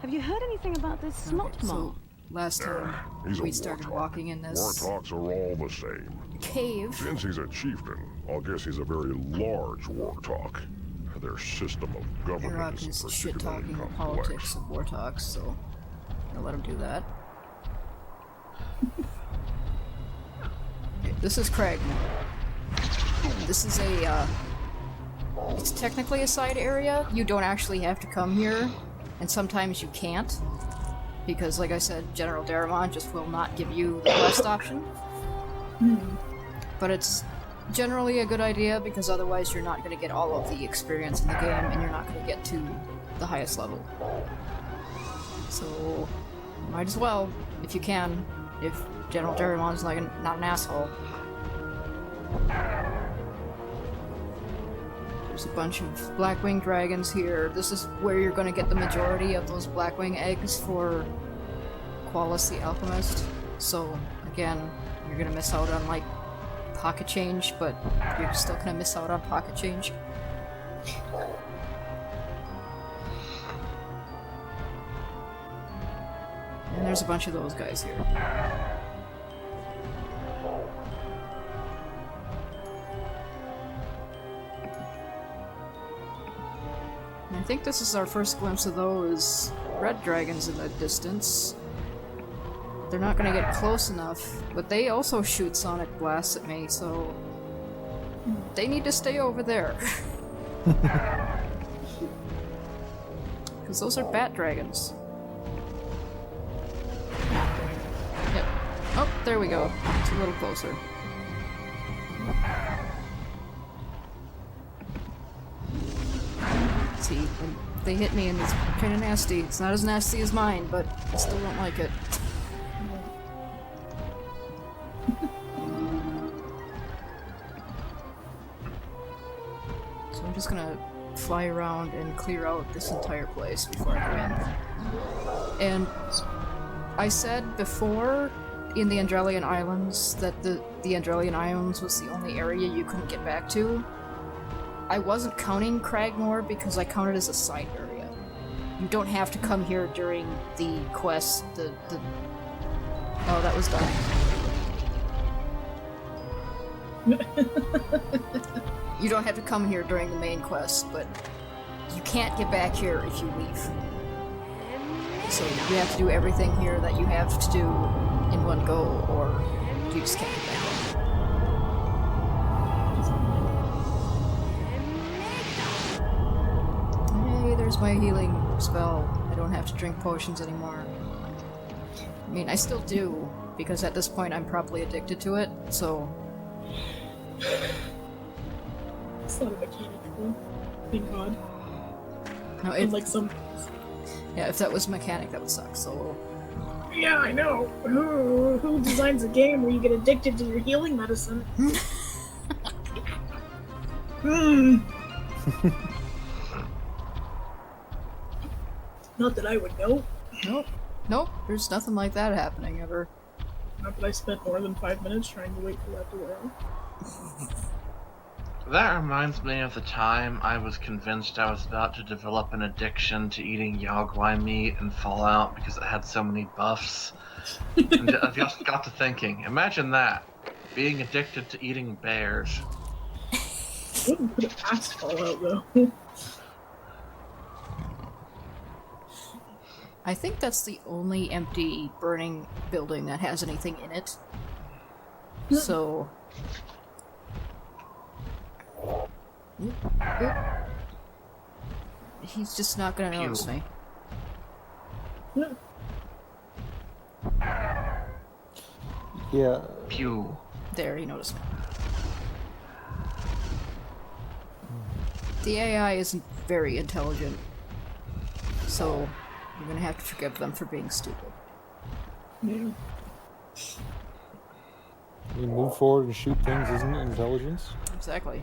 Have you heard anything about this slot mall? So, last time we started walking in this Warthocks are all the same. cave. Since he's a chieftain, I'll guess he's a very large warthog. Their system of government Drakan is is shit particularly talking the complex. politics of Warthog, so I'll let him do that. Okay, this is Kragmor. This is a, it's technically a side area. You don't actually have to come here, and sometimes you can't. Because, like I said, General Drakan just will not give you the quest option. But it's generally a good idea, because otherwise you're not going to get all of the experience in the game, and you're not going to get to the highest level. So, might as well, if you can, if General Drakan's like not an asshole. There's a bunch of Blackwing dragons here. This is where you're going to get the majority of those Blackwing eggs for Qualis the Alchemist. So, again, you're going to miss out on, like, pocket change, but you're still going to miss out on pocket change. And there's a bunch of those guys here. I think this is our first glimpse of those red dragons in the distance. They're not gonna get close enough, but they also shoot sonic blasts at me, so they need to stay over there. Because those are bat dragons. Yep. Oh, there we go. It's a little closer. See, when they hit me and it's kind of nasty. It's not as nasty as mine, but I still don't like it. So I'm just gonna fly around and clear out this entire place before I go in. And I said before in the Andrelian Islands that the Andrelian Islands was the only area you couldn't get back to. I wasn't counting Kragmor because I counted as a side area. You don't have to come here during the quest, Oh, that was done. You don't have to come here during the main quest, but you can't get back here if you leave. So you have to do everything here that you have to do in one go, or you just can't get back. There's my healing spell. I don't have to drink potions anymore. I mean, I still do, because at this point I'm probably addicted to it, so... It's not a mechanic, though. Thank God. No, Unlike some... Yeah, if that was a mechanic, that would suck, so... Yeah, I know! Who designs a game where you get addicted to your healing medicine? Not that I would know. Nope. Nope, there's nothing like that happening ever. Not that I spent more than 5 minutes trying to wait for that to wear off. That reminds me of the time I was convinced I was about to develop an addiction to eating Yogwai meat in Fallout because it had so many buffs. And I just got to thinking, imagine that. Being addicted to eating bears. I wouldn't put it past Fallout, though. I think that's the only empty, burning building that has anything in it. So... Oop, oop. He's just not gonna notice me. Yeah. Pew. There, he noticed me. The AI isn't very intelligent, so you're gonna have to forgive them for being stupid. Yeah. You move forward and shoot things isn't intelligence? Exactly.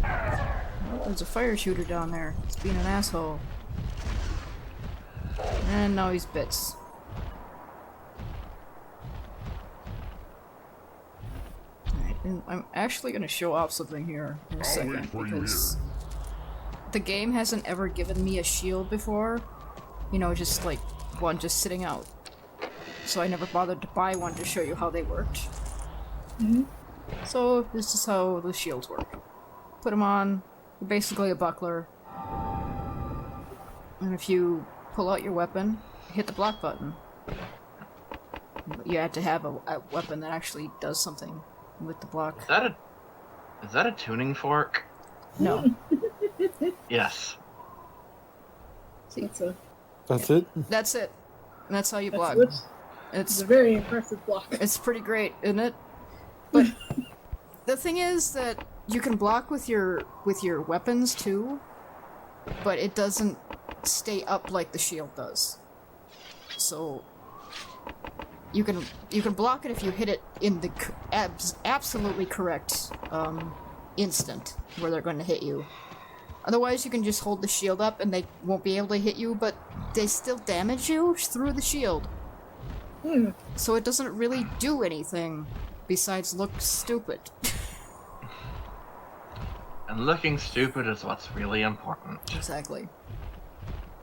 Oh, there's a fire shooter down there. He's being an asshole. And now he's bits. Alright, and I'm actually gonna show off something here in a second, because the game hasn't ever given me a shield before. You know, just like one just sitting out. So I never bothered to buy one to show you how they worked. So this is how the shields work. Put them on, you're basically a buckler. And if you pull out your weapon, hit the block button. You have to have a weapon that actually does something with the block. Is that a tuning fork? No. Yes. That's a That's it? That's it. And that's how you block. it's It's a very impressive block. It's pretty great, isn't it? But the thing is that you can block with your weapons too, but it doesn't stay up like the shield does. So you can block it if you hit it in the absolutely correct instant where they're going to hit you. Otherwise, you can just hold the shield up and they won't be able to hit you, but they still damage you through the shield. So it doesn't really do anything besides look stupid. And looking stupid is what's really important. Exactly.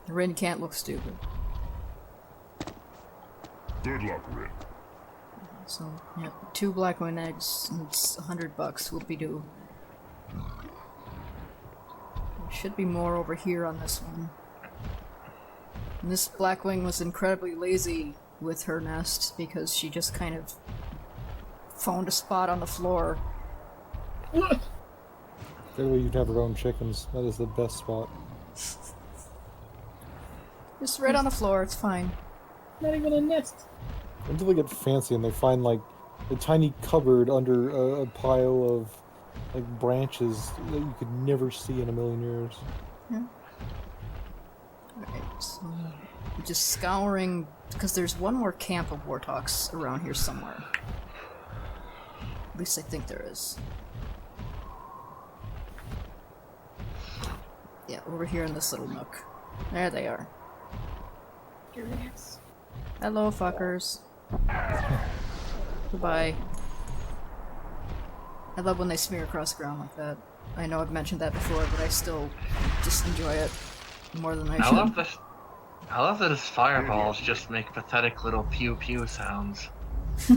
Rin can't look stupid. Good luck, Rin. So, yeah, 2 Blackwing eggs, and it's $100, whoopie-doo. There should be more over here on this one. And this Blackwing was incredibly lazy with her nest because she just kind of found a spot on the floor. That way you'd have her own chickens. That is the best spot. Just right on the floor, it's fine. Not even a nest. Until they get fancy and they find like a tiny cupboard under a pile of like branches that you could never see in a million years. Alright, so I'm just scouring, because there's one more camp of warthawks around here somewhere. At least I think there is. Yeah, over here in this little nook. There they are. Curious. Hello, fuckers. Goodbye. I love when they smear across the ground like that. I know I've mentioned that before, but I still just enjoy it more than I I should. love this. I love that his fireballs just make pathetic little pew pew sounds.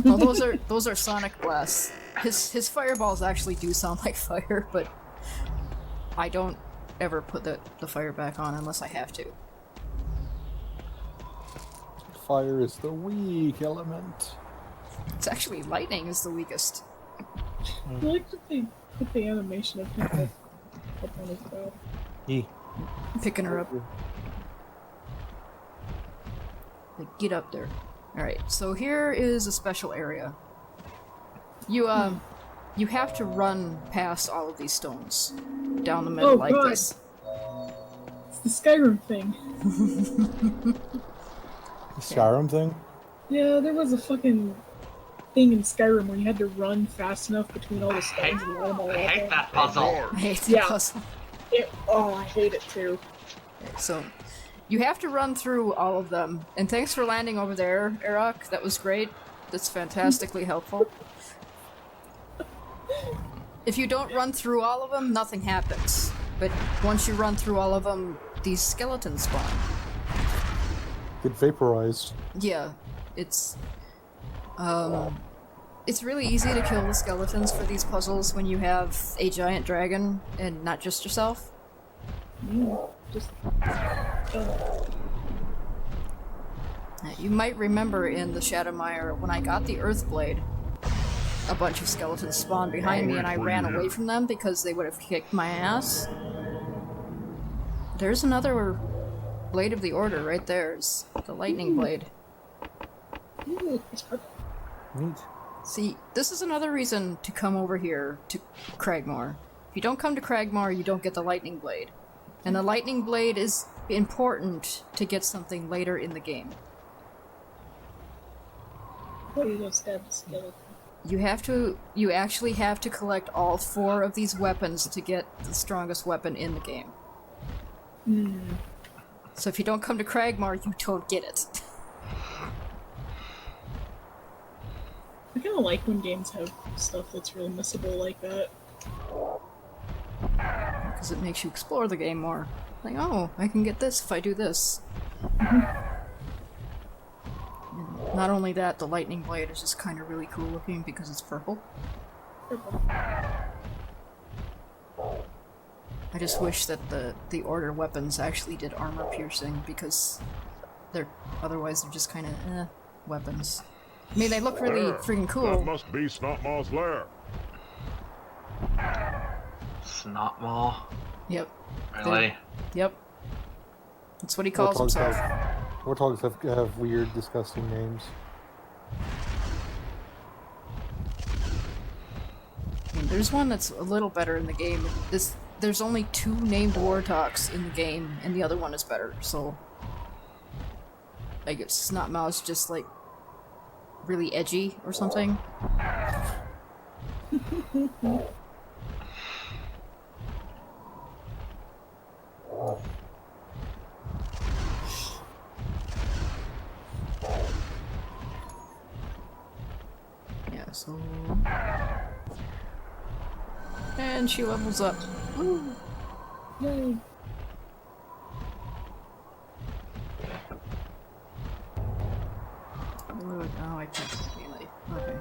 Well, those are sonic blasts. His fireballs actually do sound like fire, but I don't ever put the fire back on unless I have to. Fire is the weak element. It's actually lightning is the weakest. I like that they put the animation of people up on his bed. Picking her up. Like, get up there. Alright, so here is a special area. You have to run past all of these stones. Down the middle Oh, like God. this. It's the Skyrim thing. The Skyrim thing? Yeah, there was a fucking thing in Skyrim where you had to run fast enough between all the stones and let them all I out hate there. that puzzle. I hate the Yeah. puzzle. Oh, I hate it too. So, you have to run through all of them. And thanks for landing over there, Eric. That was great. That's fantastically helpful. If you don't run through all of them, nothing happens. But once you run through all of them, these skeletons spawn. Get vaporized. Yeah, it's really easy to kill the skeletons for these puzzles when you have a giant dragon and not just yourself. Just You might remember in the Shadowmire when I got the Earthblade, a bunch of skeletons spawned behind me and I ran away from them because they would have kicked my ass. There's another Blade of the Order right there. It's the Lightning Blade. Neat. See, this is another reason to come over here to Kragmor. If you don't come to Kragmor, you don't get the Lightning Blade. And the Lightning Blade is important to get something later in the game. What you go stab the skeleton? You actually have to collect all 4 of these weapons to get the strongest weapon in the game. So if you don't come to Kragmor, you don't get it. I kind of like when games have stuff that's really missable like that. Because it makes you explore the game more. Like, oh, I can get this if I do this. And not only that, the lightning blade is just kind of really cool looking because it's purple. I just wish that the order weapons actually did armor piercing, because otherwise they're just kind of weapons. I mean, they look really freaking cool. That must be Snotmaw's lair. Snotmaw? Yep. Really? Yep. That's what he calls himself. Warthogs have weird, disgusting names. I mean, there's one that's a little better in the game. There's only 2 named Warthogs in the game, and the other one is better, so... I guess Snotmaw's just, like, really edgy or something. Yeah, so... And she levels up. Woo. Yay. Oh, I can't melee. Okay.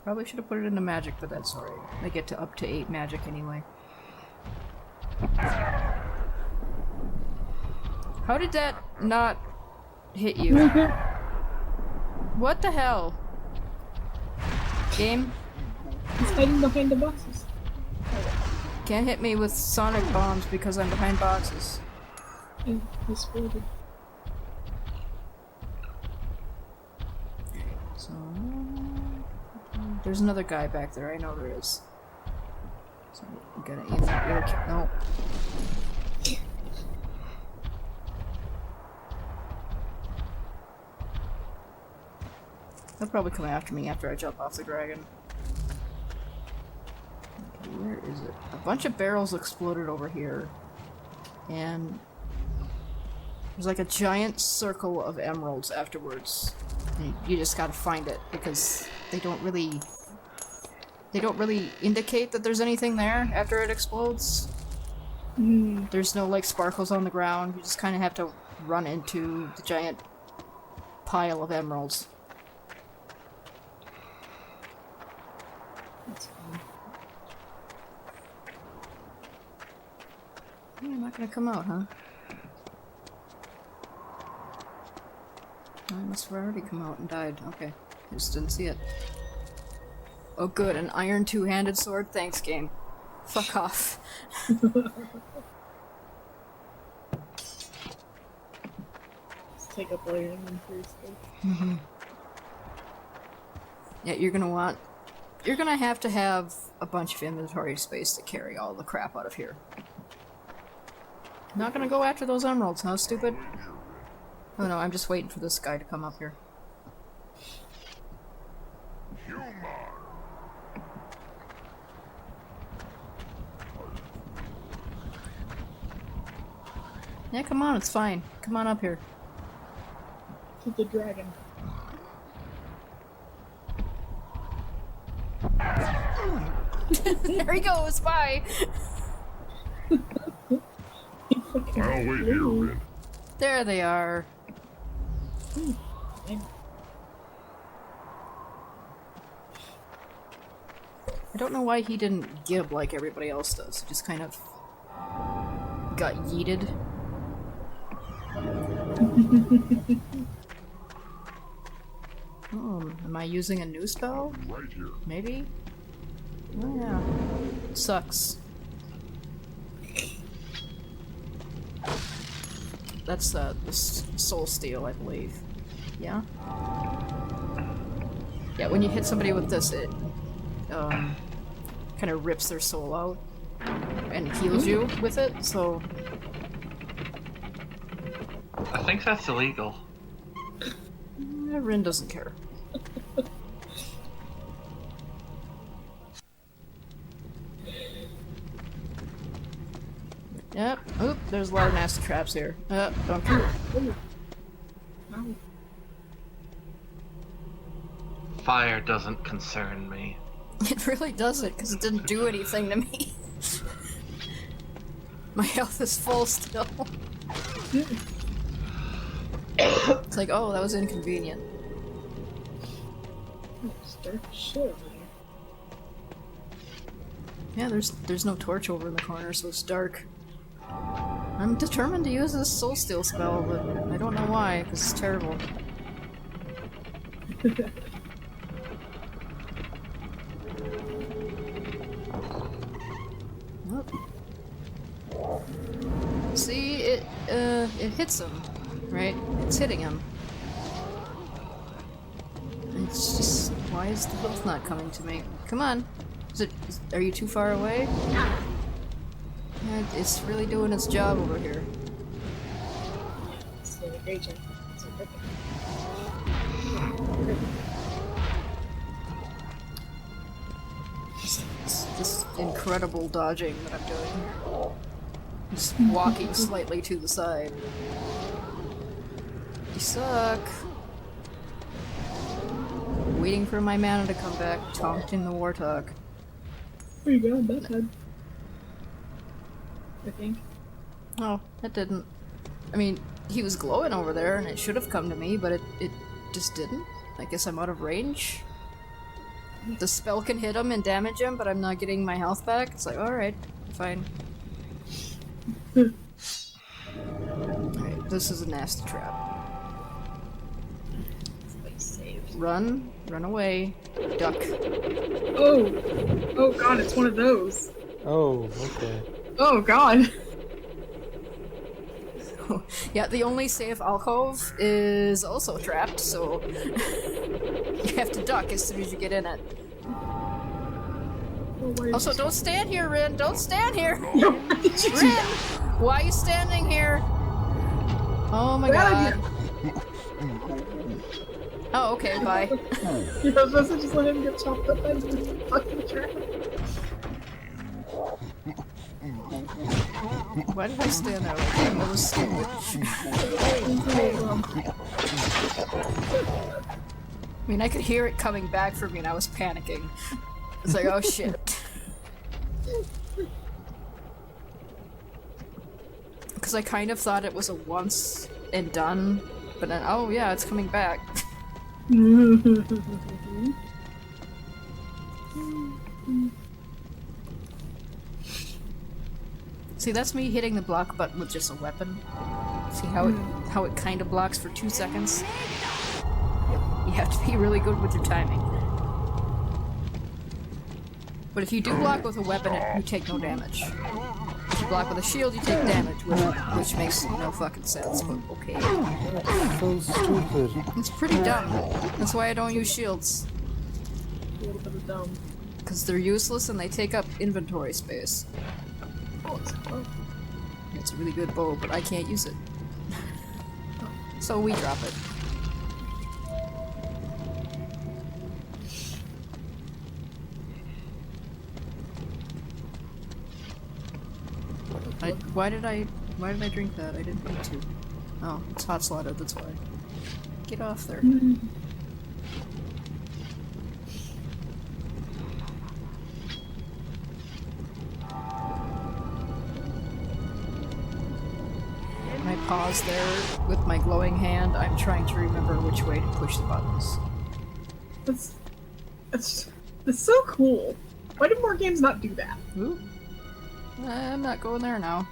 Probably should have put it into magic, but that's alright. I get to up to 8 magic anyway. How did that not hit you? What the hell? Game? He's hiding behind the boxes. Can't hit me with sonic bombs because I'm behind boxes. And he exploded. So... There's another guy back there, I know there is. So I'm gonna either... No. He'll probably come after me after I jump off the dragon. Okay, where is it? A bunch of barrels exploded over here. And... there's like a giant circle of emeralds afterwards. And you just gotta find it, because they don't really indicate that there's anything there after it explodes. There's no like sparkles on the ground. You just kind of have to run into the giant pile of emeralds. That's fine. You're not gonna come out, huh? I must have already come out and died. Okay. I just didn't see it. Oh good, an iron two-handed sword? Thanks, game. Fuck off. Let's take up all your inventory stuff. Yeah, you're gonna have to have a bunch of inventory space to carry all the crap out of here. Not gonna go after those emeralds, huh, stupid? Oh no, I'm just waiting for this guy to come up here. Yeah, come on, it's fine. Come on up here. To the dragon. There he goes, bye! I'll wait here, Rin. There they are. I don't know why he didn't gib like everybody else does. He just kind of got yeeted. Oh, am I using a new spell? Right here. Maybe? Oh yeah. Sucks. That's the soul steal, I believe. Yeah? Yeah, when you hit somebody with this, it kind of rips their soul out and heals you with it, so... I think that's illegal. Rin doesn't care. Yep. Oop, there's a lot of nasty traps here. Don't care. Fire doesn't concern me. It really doesn't, because it didn't do anything to me. My health is full still. It's like, oh, that was inconvenient. It's dark as shit over here. Yeah, there's no torch over in the corner, so it's dark. I'm determined to use this soul steal spell, but I don't know why, because it's terrible. Oh. See, it hits him, right? It's hitting him. It's just, why is the health not coming to me? Come on. Are you too far away? Yeah, it's really doing its job over here. It's doing a great job. It's perfect. This incredible dodging that I'm doing here. Just walking slightly to the side. You suck. Waiting for my mana to come back, taunting the Warthog. There you go, that head. I think. Oh, that didn't. I mean, he was glowing over there and it should have come to me, but it just didn't. I guess I'm out of range. The spell can hit him and damage him, but I'm not getting my health back. It's like, alright, fine. Alright, this is a nasty trap. Run away, duck. Oh god, it's one of those. Oh, okay. Oh god. Yeah, the only safe alcove is also trapped, so you have to duck as soon as you get in it. Also, don't stand here, Rin! Don't stand here! Rin! Why are you standing here? Oh my god. Oh, okay, bye. You're supposed to just let him get chopped up by the fucking trap. Why did I stand there like that? That was stupid. I mean, I could hear it coming back for me and I was panicking. It's like, oh shit. Because I kind of thought it was a once and done, but then, oh yeah, it's coming back. See, that's me hitting the block button with just a weapon. See how it kind of blocks for 2 seconds? You have to be really good with your timing. But if you do block with a weapon, you take no damage. If you block with a shield, you take damage with it, which makes no fucking sense, but okay. So stupid. It's pretty dumb. That's why I don't use shields. A little bit of dumb. Because they're useless and they take up inventory space. Oh, it's a bow. It's a really good bow, but I can't use it. So we drop it. Why did I drink that? I didn't need to. Oh, it's hot slotted, that's why. Get off there. When I pause there with my glowing hand, I'm trying to remember which way to push the buttons. That's so cool. Why do more games not do that? Ooh. I'm not going there now.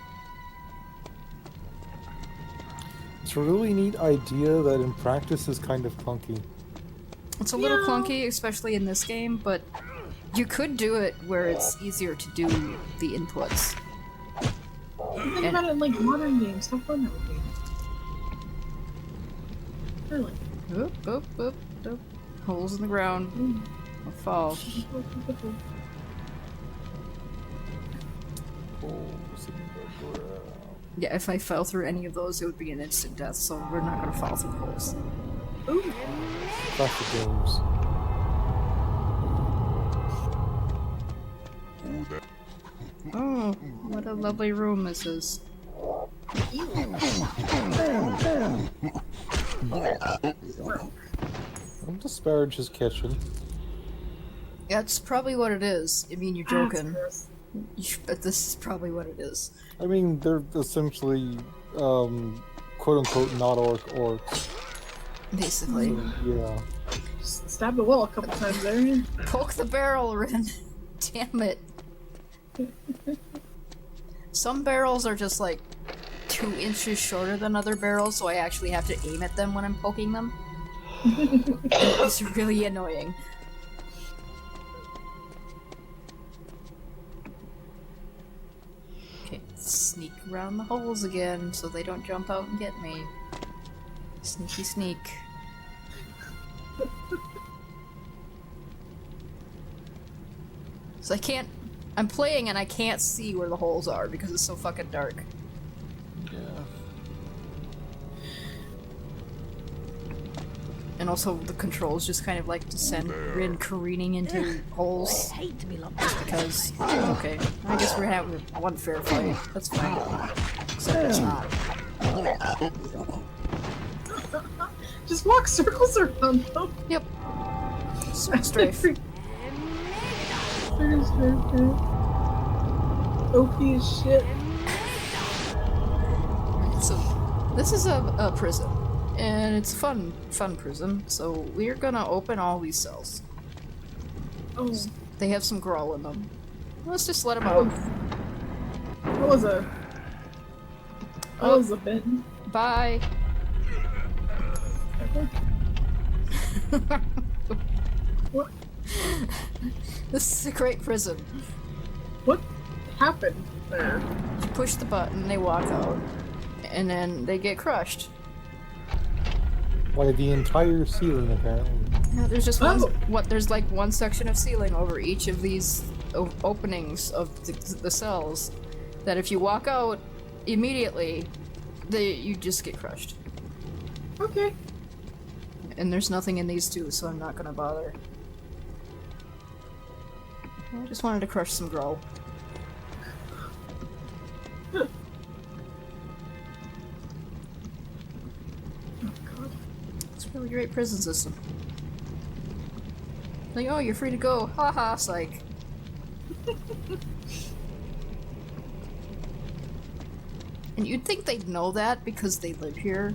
It's a really neat idea that in practice is kind of clunky. It's a little clunky, especially in this game, but you could do it where it's easier to do the inputs. Think about it in like modern games. How fun that would be. Really. Oop, oop, oop, oop. Holes in the ground. I'll fall. Yeah, if I fell through any of those, it would be an instant death, so we're not gonna fall through holes. Ooh. Classic games. Oh, what a lovely room this is. Don't disparage his kitchen. That's probably what it is. I mean, you're That's joking. gross. But this is probably what it is. I mean, they're essentially, quote-unquote, not orcs. Basically. So, yeah. Just stabbed the wall a couple times there. Poke the barrel, Rin. Damn it. Some barrels are just like 2 inches shorter than other barrels, so I actually have to aim at them when I'm poking them. It's really annoying. Okay, sneak around the holes again so they don't jump out and get me. Sneaky sneak. So I'm playing and I can't see where the holes are because it's so fucking dark. Yeah. And also the controls just kind of like to send Rin careening into holes. Hate to be locked Just because. Okay, I guess we're having one fair fight. That's fine. Except it's not. Just walk circles around them. Yep. Strafe. OP as shit. So, this is a prison. And it's a fun prison, so we're gonna open all these cells. Oh, They have some growl in them. Let's just let them out. that was a... That was a bit. Bye. What? This is a great prison. What happened there? You push the button, they walk out, and then they get crushed. By the entire ceiling, apparently. Yeah, there's just one. Oh. There's like one section of ceiling over each of these openings of the cells. That if you walk out immediately, you just get crushed. Okay. And there's nothing in these two, so I'm not gonna bother. I just wanted to crush some grow. It's a really great prison system. Like, oh, you're free to go. Haha, psych. And you'd think they'd know that because they live here.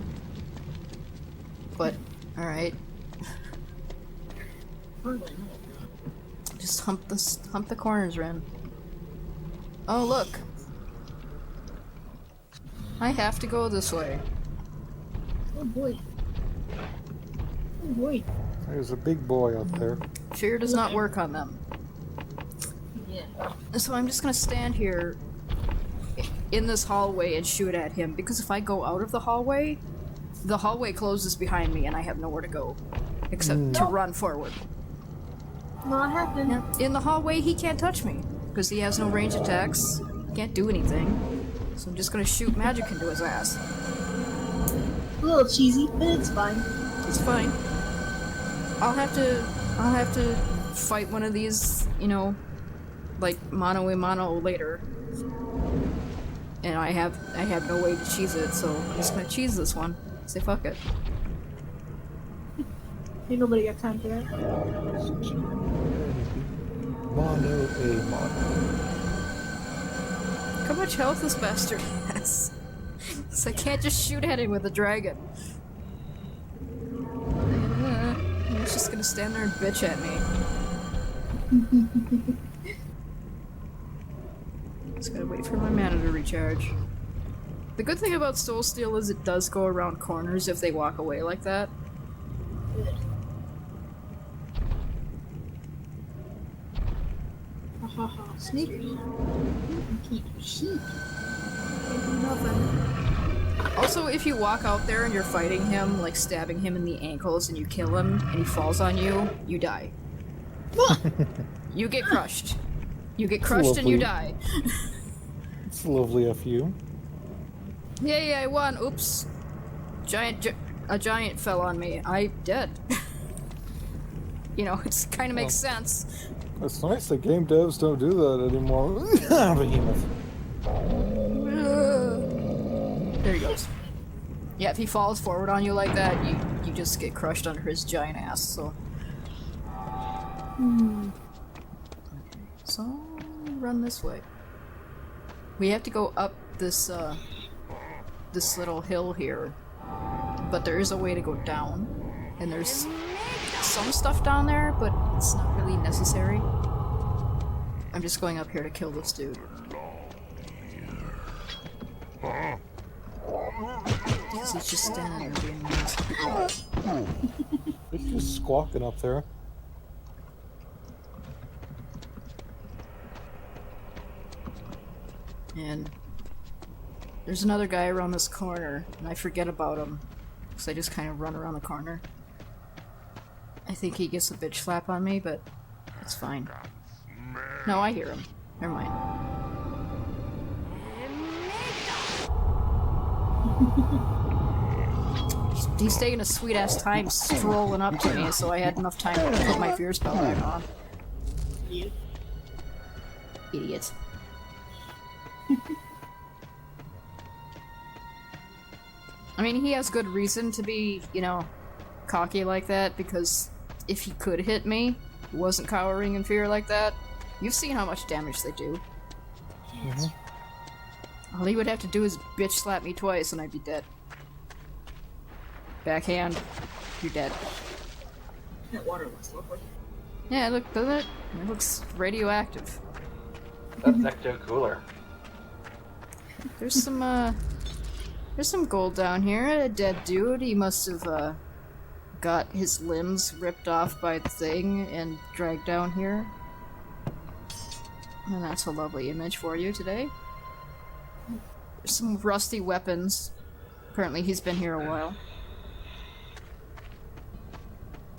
But, alright. Just hump the corners, Ren. Oh, look. I have to go this way. Oh boy. Oh boy. There's a big boy up there. Fear does not work on them. Yeah. So I'm just gonna stand here in this hallway and shoot at him, because if I go out of the hallway closes behind me and I have nowhere to go. Except to run forward. Not happening. Yeah. In the hallway, he can't touch me, because he has no range attacks, can't do anything. So I'm just gonna shoot magic into his ass. A little cheesy, but it's fine. It's fine. I'll have to fight one of these, you know, like mano a mano later. And I have no way to cheese it, so I'm just gonna cheese this one. Say fuck it. Ain't nobody got time for that. Mono a mono. Look how much health this bastard has. So I can't just shoot at him with a dragon. He's just gonna stand there and bitch at me. Just gotta wait for my mana to recharge. The good thing about Soul Steel is it does go around corners if they walk away like that. Sneakers. Keep your sheep. Also, if you walk out there and you're fighting him, like stabbing him in the ankles, and you kill him, and he falls on you, you die. You get crushed. You get crushed and you die. It's lovely of you. Yay, I won. Oops. A giant fell on me. I dead. You know, it kind of makes sense. It's nice that game devs don't do that anymore. Behemoth. There he goes. Yeah, if he falls forward on you like that, you just get crushed under his giant ass, so... So run this way. We have to go up this this little hill here, but there is a way to go down, and there's some stuff down there, but it's not really necessary. I'm just going up here to kill this dude. Because he's just standing there being nice. It's just squawking up there. And there's another guy around this corner, and I forget about him, because I just kind of run around the corner. I think he gets a bitch slap on me, but it's fine. No, I hear him. Never mind. He's taking a sweet-ass time strolling up to me, so I had enough time to put my fear spell back on. Idiot. I mean, he has good reason to be, you know, cocky like that, because if he could hit me, he wasn't cowering in fear like that, you've seen how much damage they do. All he would have to do is bitch slap me twice and I'd be dead. Backhand, you're dead. That water looks lovely. Yeah, look, doesn't it? It looks radioactive. That's ecto cooler. There's some gold down here. A dead dude. He must have, got his limbs ripped off by the thing and dragged down here. And that's a lovely image for you today. There's some rusty weapons. Apparently he's been here a while.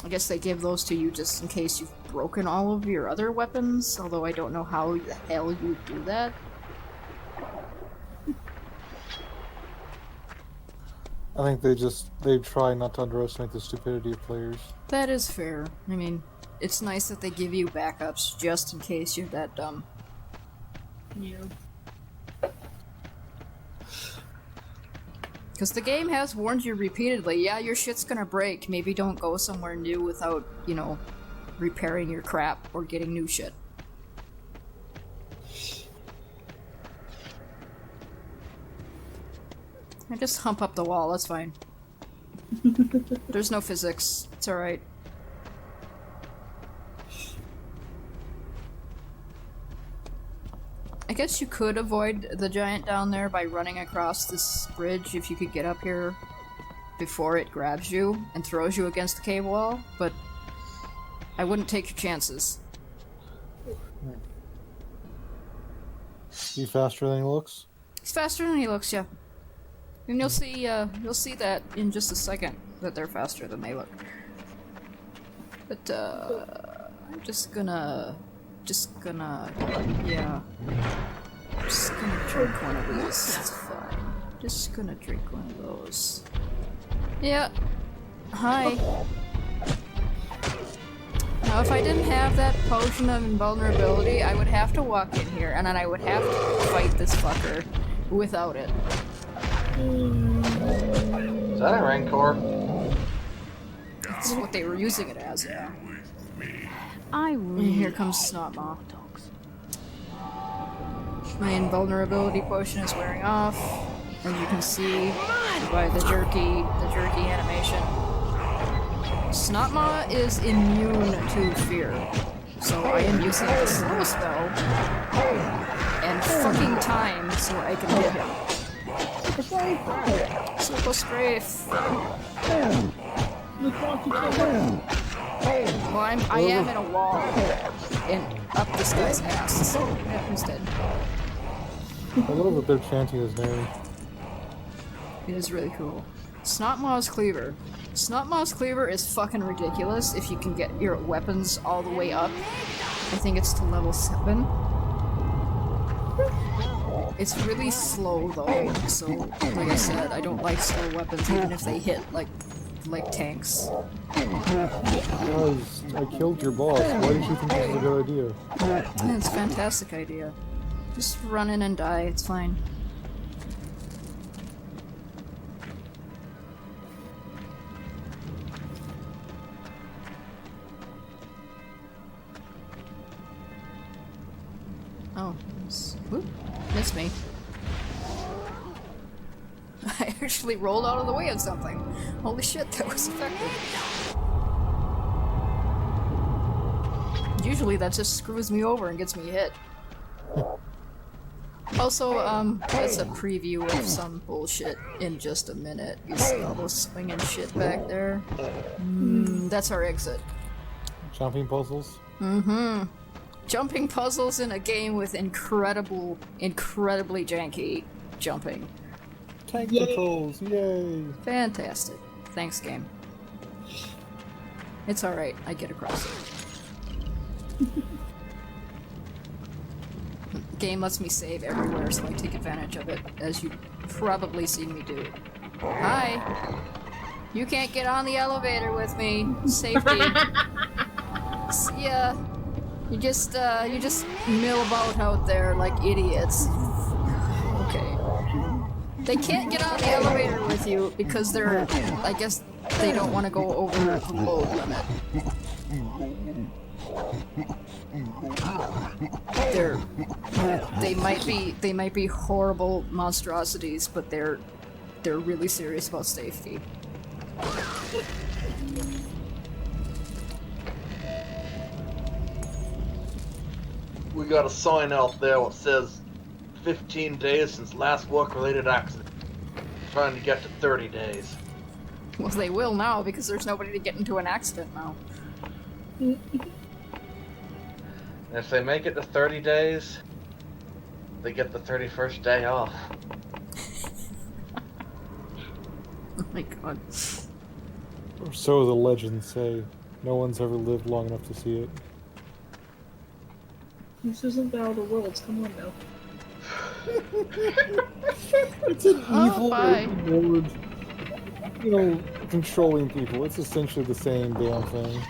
I guess they give those to you just in case you've broken all of your other weapons, although I don't know how the hell you do that. I think they try not to underestimate the stupidity of players. That is fair. I mean, it's nice that they give you backups just in case you're that dumb. Yeah. Because the game has warned you repeatedly, yeah, your shit's gonna break, maybe don't go somewhere new without, you know, repairing your crap or getting new shit. I just hump up the wall, that's fine. There's no physics, it's alright. I guess you could avoid the giant down there by running across this bridge if you could get up here before it grabs you and throws you against the cave wall, but I wouldn't take your chances. He's faster than he looks. He's faster than he looks, yeah. And you'll see that in just a second, that they're faster than they look. But, I'm just gonna, yeah. Just gonna drink one of these, it's fine. Just gonna drink one of those. Yeah. Hi. Now, if I didn't have that potion of invulnerability, I would have to walk in here, and then I would have to fight this fucker without it. Is that a Rancor? That's what they were using it as, yeah. I And really here comes Snotmaw. My invulnerability potion is wearing off, as you can see by the jerky animation. Snotmaw is immune to fear, so I am using the slow spell and fucking time so I can hit him. Super strafe. Well, I am in a wall and up this guy's ass. So yeah, he's dead. I love that they're chanting his name. It is really cool. Snotmaw's Cleaver. Snotmaw's Cleaver is fucking ridiculous if you can get your weapons all the way up. I think it's to level 7. It's really slow though, so like I said, I don't like slow weapons even if they hit like tanks. Because I killed your boss. Why did you think this was a good idea? Yeah, it's a fantastic idea. Just run in and die, it's fine. Oh. Whoop. Missed me. I actually rolled out of the way of something. Holy shit, that was effective. Usually that just screws me over and gets me hit. Also, that's a preview of some bullshit in just a minute. You see all those swinging shit back there? That's our exit. Jumping puzzles? Mm-hmm. Jumping puzzles in a game with incredibly janky jumping. Tank controls, yay! Fantastic. Thanks, game. It's alright, I get across it. Game lets me save everywhere, so I take advantage of it, as you've probably seen me do. Hi! You can't get on the elevator with me. Safety. See ya. You just mill about out there like idiots. Okay. They can't get on the elevator with you because they're, I guess, they don't want to go over the load limit. They might be horrible monstrosities, but they're really serious about safety. We got a sign out there that says 15 days since last work-related accident. Trying to get to 30 days. Well, they will now because there's nobody to get into an accident now. And if they make it to 30 days, they get the 31st day off. Oh my god. Or so the legends say. No one's ever lived long enough to see it. This isn't the Outer Worlds, come on now. It's an evil bye. world, controlling people. It's essentially the same damn thing.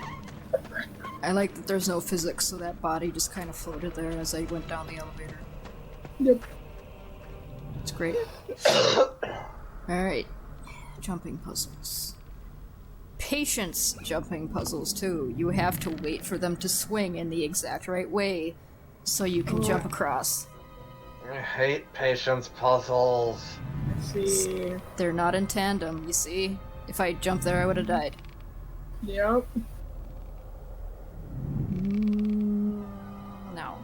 I like that there's no physics, so that body just kind of floated there as I went down the elevator. Yep. It's great. Alright. Jumping puzzles. Patience jumping puzzles, too. You have to wait for them to swing in the exact right way so you can jump across. I hate patience puzzles. Let's see. They're not in tandem, you see? If I jumped there, I would have died. Yep. No.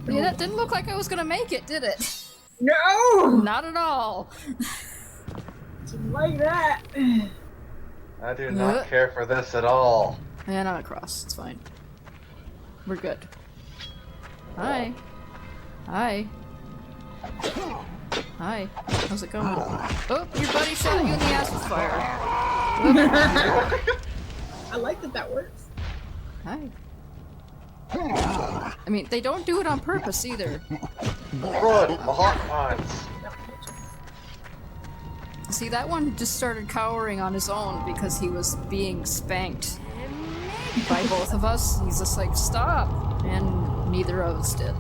Yeah, that didn't look like I was gonna make it, did it? No! Not at all. Didn't like that. I do not care for this at all. And I'm across. It's fine. We're good. Hi. Hi. Hi. How's it going? Oh, your buddy shot you in the ass with fire. I like that works. Hi. I mean, they don't do it on purpose either. Good, the hot lines. See, that one just started cowering on his own because he was being spanked by both of us. He's just like, stop! And neither of us did.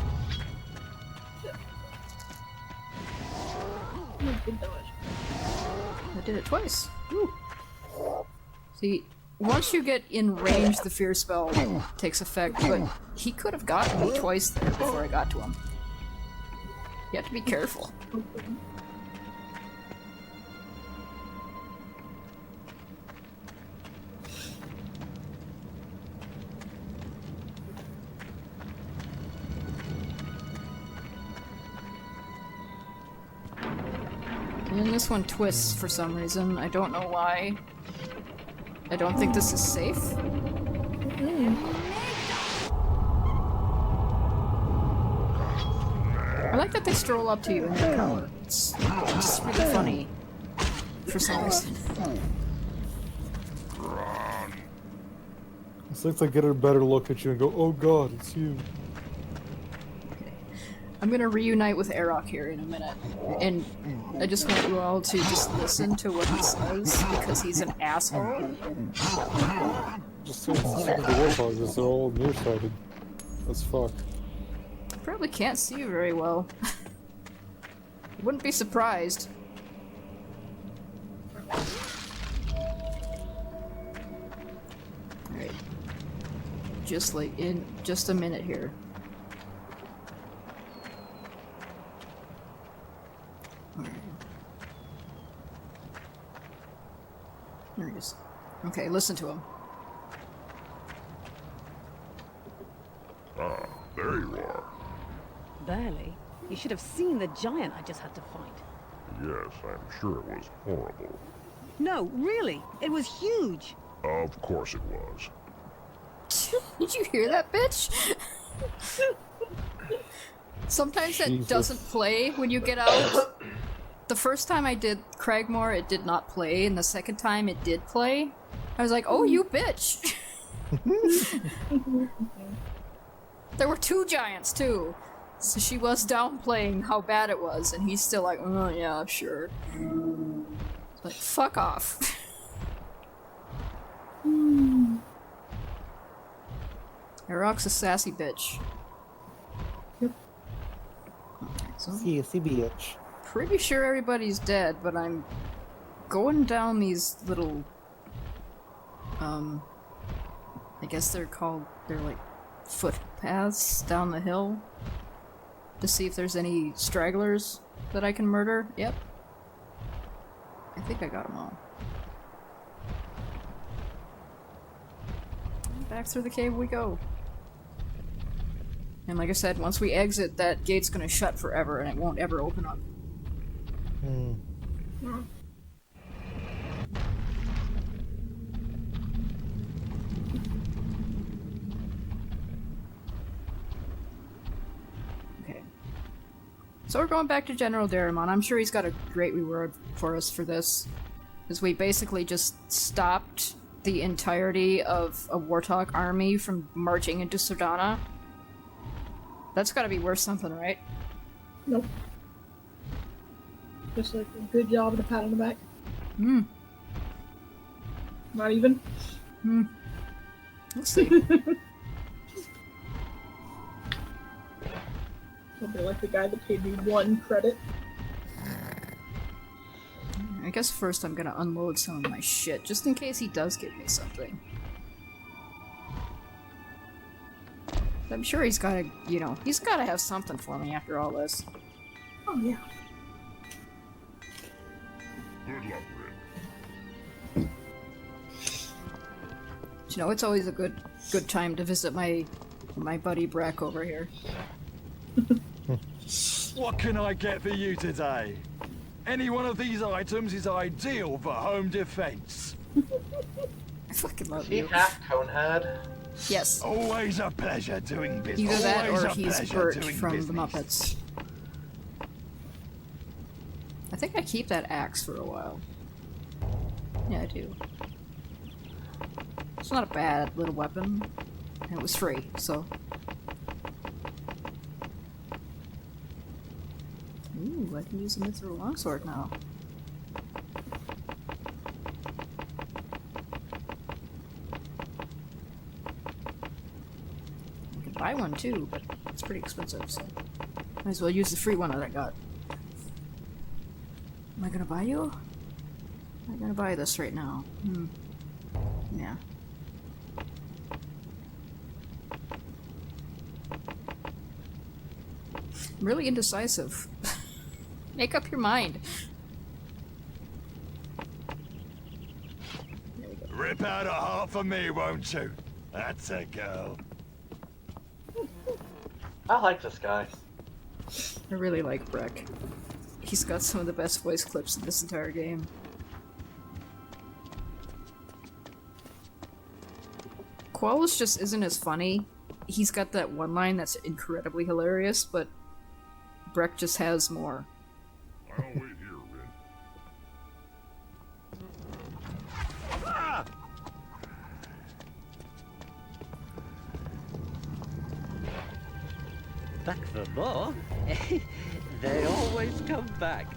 I did it twice. Woo. See, once you get in range, the fear spell takes effect, but he could have gotten me twice there before I got to him. You have to be careful. And this one twists for some reason. I don't know why. I don't think this is safe. I like that they stroll up to you in their car. It's just really funny. For some reason. It's like they get a better look at you and go, oh god, it's you. I'm gonna reunite with Arok here in a minute, and I just want you all to just listen to what he says, because he's an asshole. Just so the warthogs, they're all nearsighted. As fuck. Probably can't see you very well. Wouldn't be surprised. Alright. Just like in just a minute here. Okay, listen to him. Ah, there you are. Barely. You should have seen the giant I just had to fight. Yes, I'm sure it was horrible. No, really, it was huge. Of course it was. Did you hear that, bitch? Sometimes that Jesus. doesn't play when you get out. The first time I did Kragmor, it did not play, and the second time it did play. I was like, oh, you bitch! There were 2 giants, too. So she was downplaying how bad it was, and he's still like, oh, yeah, sure. It's like, fuck off. Arok's a sassy bitch. Yep. Okay, so Sassy bitch. pretty sure everybody's dead, but I'm going down these little, I guess they're like footpaths down the hill to see if there's any stragglers that I can murder. Yep. I think I got them all. Back through the cave we go. And like I said, once we exit, that gate's gonna shut forever and it won't ever open up. Okay. So we're going back to General Daramon. I'm sure he's got a great reward for us for this. Because we basically just stopped the entirety of a Warthog army from marching into Sardana. That's gotta be worth something, right? Nope. Just like a good job and a pat on the back. Hmm. Not even. Let's see. I'll be like the guy that paid me 1 credit. I guess first I'm gonna unload some of my shit, just in case he does give me something. I'm sure he's gotta, he's gotta have something for me after all this. Oh yeah. Good luck, Rin. It's always a good time to visit my buddy Breck over here. What can I get for you today? Any one of these items is ideal for home defense. I fucking love Is he you. half Conehead? Yes. Always a pleasure doing business. Either that Always or a he's pleasure Bert doing from business. the Muppets. I think I keep that axe for a while. Yeah, I do. It's not a bad little weapon. And it was free, so. Ooh, I can use the Mithril longsword now. I could buy one too, but it's pretty expensive, so. Might as well use the free one that I got. Am I gonna buy you? I'm gonna buy this right now. Yeah. I'm really indecisive. Make up your mind. There we go. Rip out a heart for me, won't you? That's a girl. I like this guy. I really like Breck. He's got some of the best voice clips in this entire game. Qualis just isn't as funny. He's got that one line that's incredibly hilarious, but Breck just has more. I'll wait here, Rin. Back for more? They always come back.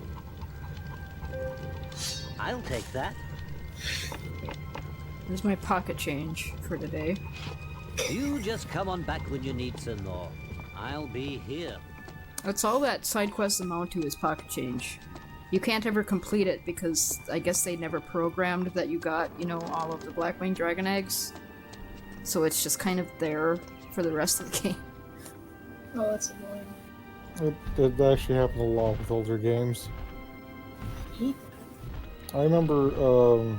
I'll take that. There's my pocket change for today. You just come on back when you need some more. I'll be here. That's all that side quests amount to is pocket change. You can't ever complete it because I guess they never programmed that you got, all of the Blackwing Dragon eggs. So it's just kind of there for the rest of the game. Oh, that's annoying. It actually happened a lot with older games. I remember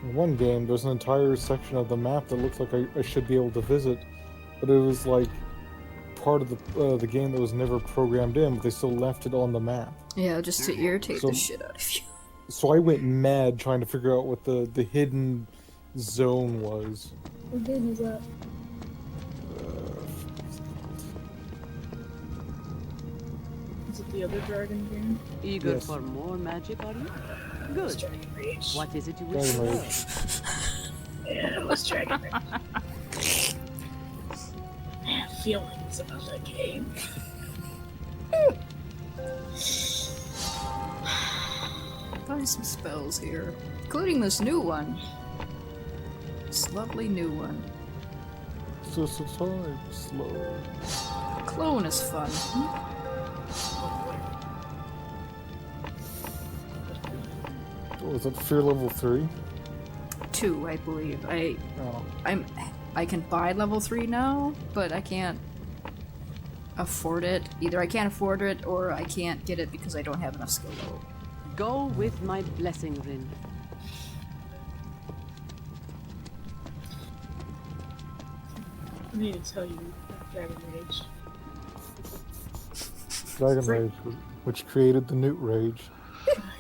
In one game, there's an entire section of the map that looks like I should be able to visit, but it was like part of the game that was never programmed in, but they still left it on the map. Yeah, just to irritate So- the shit out of you. So I went mad trying to figure out what the hidden zone was. What game is that? Is it the other dragon game? Eager Yes. for more magic, are you? It's Good. Dragon Rage. What is it you wish Dragon to Rage. know? Yeah, it was Dragon Rage. I have feelings about that game. Find some spells here, including this new one. This lovely new one. So slow. Clone is fun. Was it fear level 3? 2, I believe. Oh. I can buy level 3 now, but I can't afford it. Either I can't afford it or I can't get it because I don't have enough skill level. Go with my blessing ring. I need to tell you, Dragon Rage. Dragon Frick. Rage, which created the Newt Rage.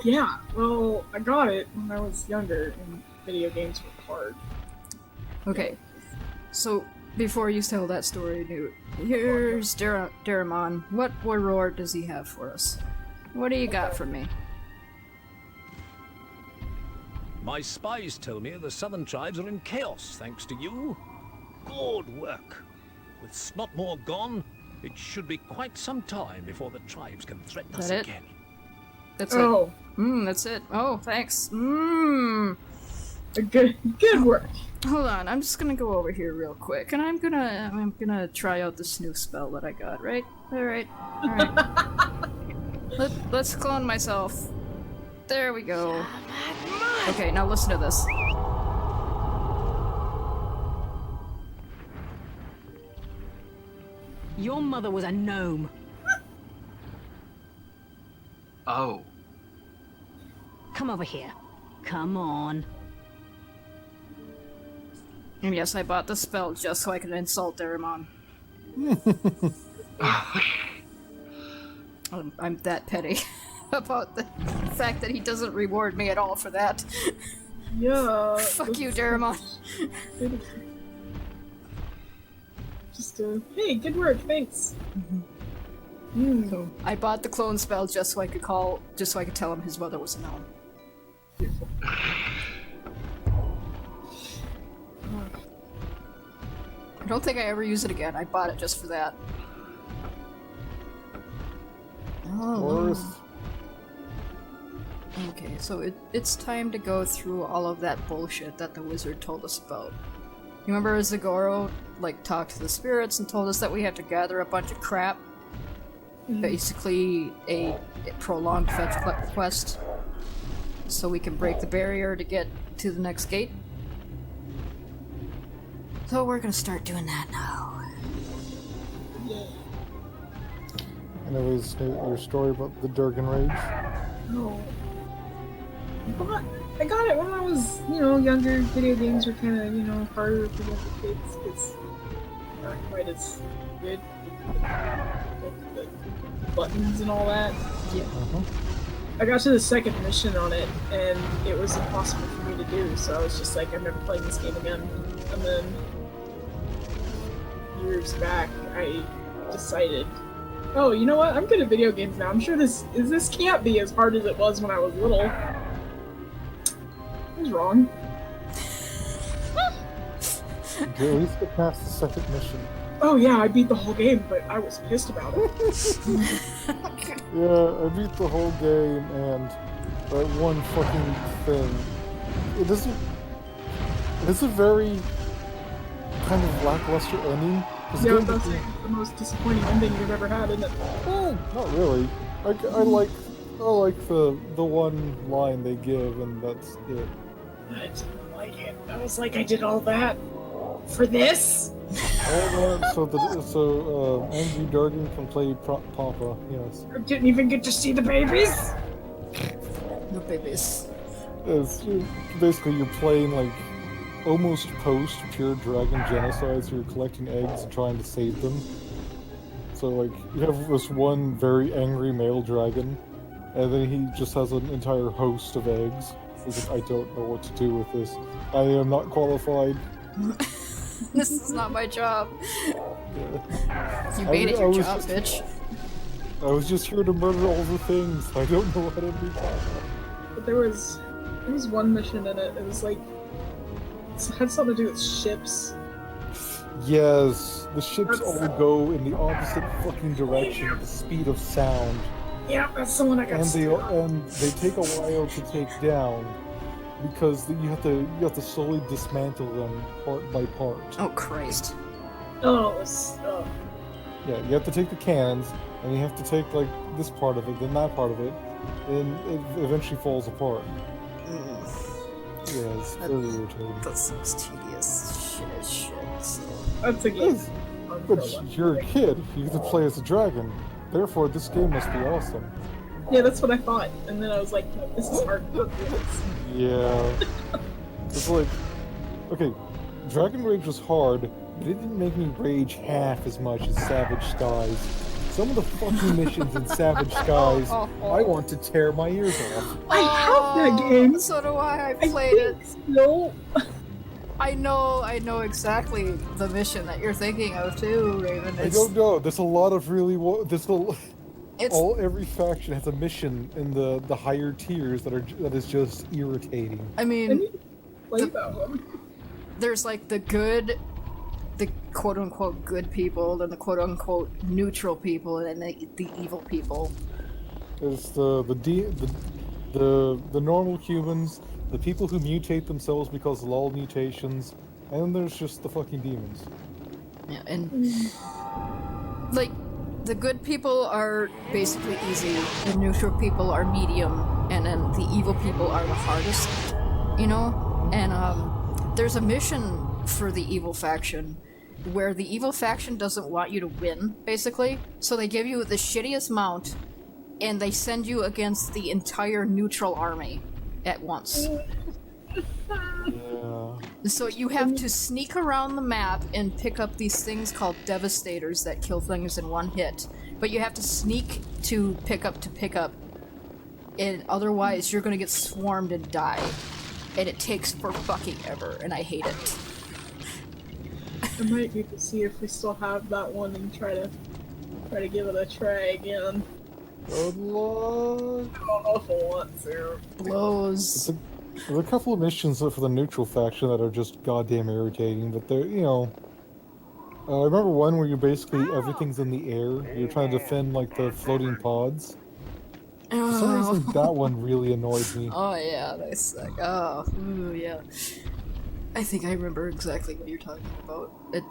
Yeah, well, I got it when I was younger, and video games were hard. Okay, so before you tell that story, Newt, here's Daramon. What roar does he have for us? What do you got for me? My spies tell me the southern tribes are in chaos, thanks to you. Good work. With Snotmore gone, it should be quite some time before the tribes can threaten us That it? again. That's Oh, it. That's it. Oh, thanks. Mmm. good work. Hold on, I'm just gonna go over here real quick, and I'm gonna try out this new spell that I got. Right? All right. Let's clone myself. There we go. Okay, now listen to this. Your mother was a gnome. Oh. Come over here. Come on. And yes, I bought the spell just so I could insult Daramon. I'm that petty about the fact that he doesn't reward me at all for that. Yeah. Fuck you, Daramon. Just hey, good work, thanks. So I bought the clone spell just so I could tell him his mother was a gnome. Beautiful. I don't think I ever use it again. I bought it just for that. Oh. Worth. Okay, so it's time to go through all of that bullshit that the wizard told us about. You remember Zagoro, talked to the spirits and told us that we have to gather a bunch of crap? Basically, a prolonged fetch quest, so we can break the barrier to get to the next gate. So we're gonna start doing that now. And it was your story about the Dragon Rage. No. I got it when I was, younger. Video games were kind of, harder for younger kids because not quite as good with the buttons and all that. Yeah. I got to the second mission on it, and it was impossible for me to do, so I was just like, I'm never playing this game again. And then, years back, I decided, oh, you know what? I'm good at video games now. I'm sure this can't be as hard as it was when I was little. I was wrong. Okay, at least get past the second mission. Oh yeah, I beat the whole game, but I was pissed about it. Yeah, I beat the whole game, and that one fucking thing. It's a very kind of lackluster ending. Yeah, that's the most disappointing ending you've ever had, isn't it? Well, not really. I like the one line they give, and that's it. I didn't like it. I was like, I did all that for this? So Andrew Durgan can play Papa, yes. I didn't even get to see the babies? No babies. It's basically you're playing like almost post pure dragon genocide, so you're collecting eggs and trying to save them. So like you have this one very angry male dragon, and then he just has an entire host of eggs. He's like, I don't know what to do with this. I am not qualified. This is not my job. Yeah. You made it your job, just, bitch. I was just here to murder all the things. I don't know what to do. But there was one mission in it. It was like it had something to do with ships. Yes, the ships all go in the opposite fucking direction at the speed of sound. Yeah, that's the one I got. And they take a while to take down because you have to slowly dismantle them part by part. Oh Christ. Oh, it was. Oh. Yeah, you have to take the cannons, and you have to take like this part of it, then that part of it, and it eventually falls apart. Yeah, it's very irritating. That sounds tedious. Shit. So. That's a game. But you're a kid. You get to play as a dragon. Therefore, this game must be awesome. Yeah, that's what I thought. And then I was like, no, this is hard. Yeah. It's like, okay, Dragon Rage was hard, but it didn't make me rage half as much as Savage Skies. Some of the fucking missions in Savage Skies, I want to tear my ears off. I have that game. So do I. I played it. No. I know exactly the mission that you're thinking of too, Raven. I don't know. There's a lot of really. It's every faction has a mission in the higher tiers that is just irritating. I I mean, need to play that one. there's like the quote unquote good people, and the quote unquote neutral people, and then the evil people. There's the normal humans, the people who mutate themselves because of all mutations, and then there's just the fucking demons. Yeah, and like the good people are basically easy, the neutral people are medium, and then the evil people are the hardest, you know? And there's a mission for the evil faction where the evil faction doesn't want you to win, basically. So they give you the shittiest mount, and they send you against the entire neutral army at once. Yeah. So you have to sneak around the map and pick up these things called Devastators that kill things in one hit. But you have to sneak to pick up, and otherwise you're gonna get swarmed and die. And it takes for fucking ever, and I hate it. I might need to see if we still have that one and try to give it a try again. Good luck. I don't know if I want to. Blows. There's a couple of missions for the neutral faction that are just goddamn irritating, but they're, you know... I remember one where you basically, everything's in the air, you're trying to defend, like, the floating pods. For some reason, that one really annoyed me. Oh yeah, they suck. Oh, ooh, yeah. I think I remember exactly what you're talking about. It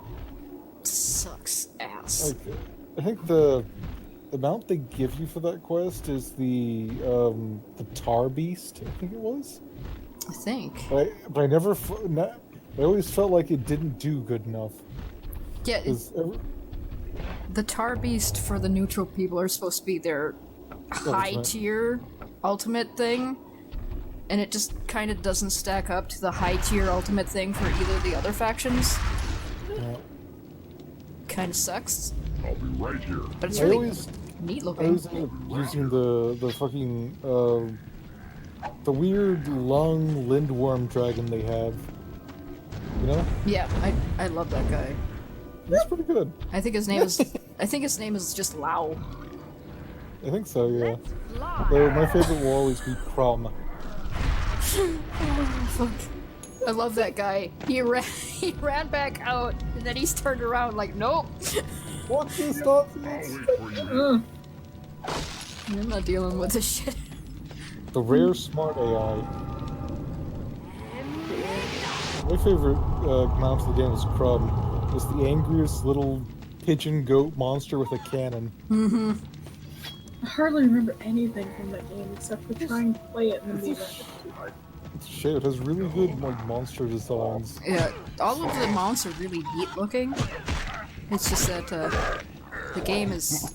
sucks ass. Like, I think the mount they give you for that quest is the tar beast, I think it was? I think. But I never... I always felt like it didn't do good enough. Yeah, the Tar Beast for the neutral people are supposed to be their high tier ultimate thing, and it just kind of doesn't stack up to the high tier ultimate thing for either of the other factions. Yeah. Kind of sucks, I'll be right here. but it's I really always... neat I looking. was using the fucking the weird lung lindworm dragon they have. You know? Yeah, I love that guy. He's pretty good. I think his name is just Lao. I think so, yeah. Though my favorite will always be Crom. Oh, fuck. I love that guy. He ran back out, and then he's turned around like, nope. What this stuff? I'm not dealing with this shit. The rare smart AI. My favorite mount of the game is Crumb. It's the angriest little pigeon goat monster with a cannon. Mm-hmm. I hardly remember anything from that game except for trying to play it and then being like, it's too hard. It's a shame. It has really good like monster designs. Yeah, all of the mounts are really neat looking. It's just that the game is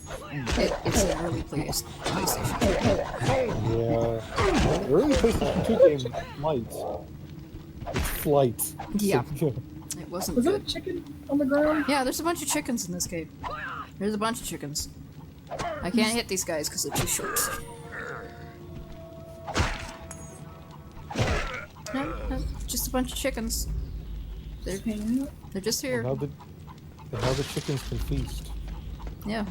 It's an early PlayStation. Yeah. Early PlayStation 2 game might. It's Flight. Yeah. So, It wasn't Was that a good. chicken on the ground? Yeah, there's a bunch of chickens in this game. There's a bunch of chickens. I can't hit these guys because they're too short. No, just a bunch of chickens. They're just here. now the chickens can feast. Yeah.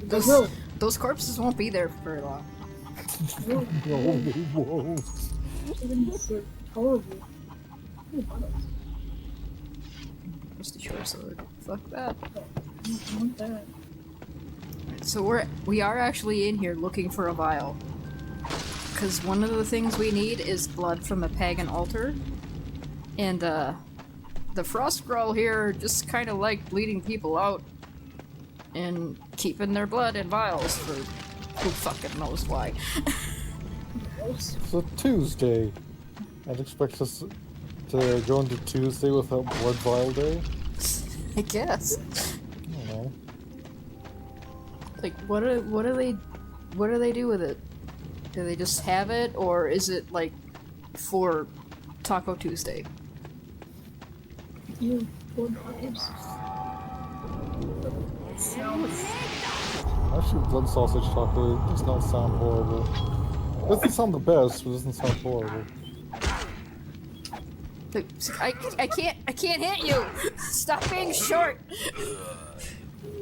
Whoa. Those corpses won't be there for very long. No, they won't. Chickens are horrible. Ooh, bottles. Just a short sword. Fuck that. I want that. So we are actually in here looking for a vial. Because one of the things we need is blood from a pagan altar. And the frost growl here just kind of like bleeding people out and keeping their blood in vials for who fucking knows why. It's a Tuesday. I'd expect us to go into Tuesday without Blood Vial Day. I guess. I don't know. Like, what do they do with it? Do they just have it, or is it like for Taco Tuesday? You poor dogs. Sounds. Actually, blood sausage taco does not sound horrible. It doesn't sound the best, but it doesn't sound horrible. Look, I can't hit you! Stop being short! Have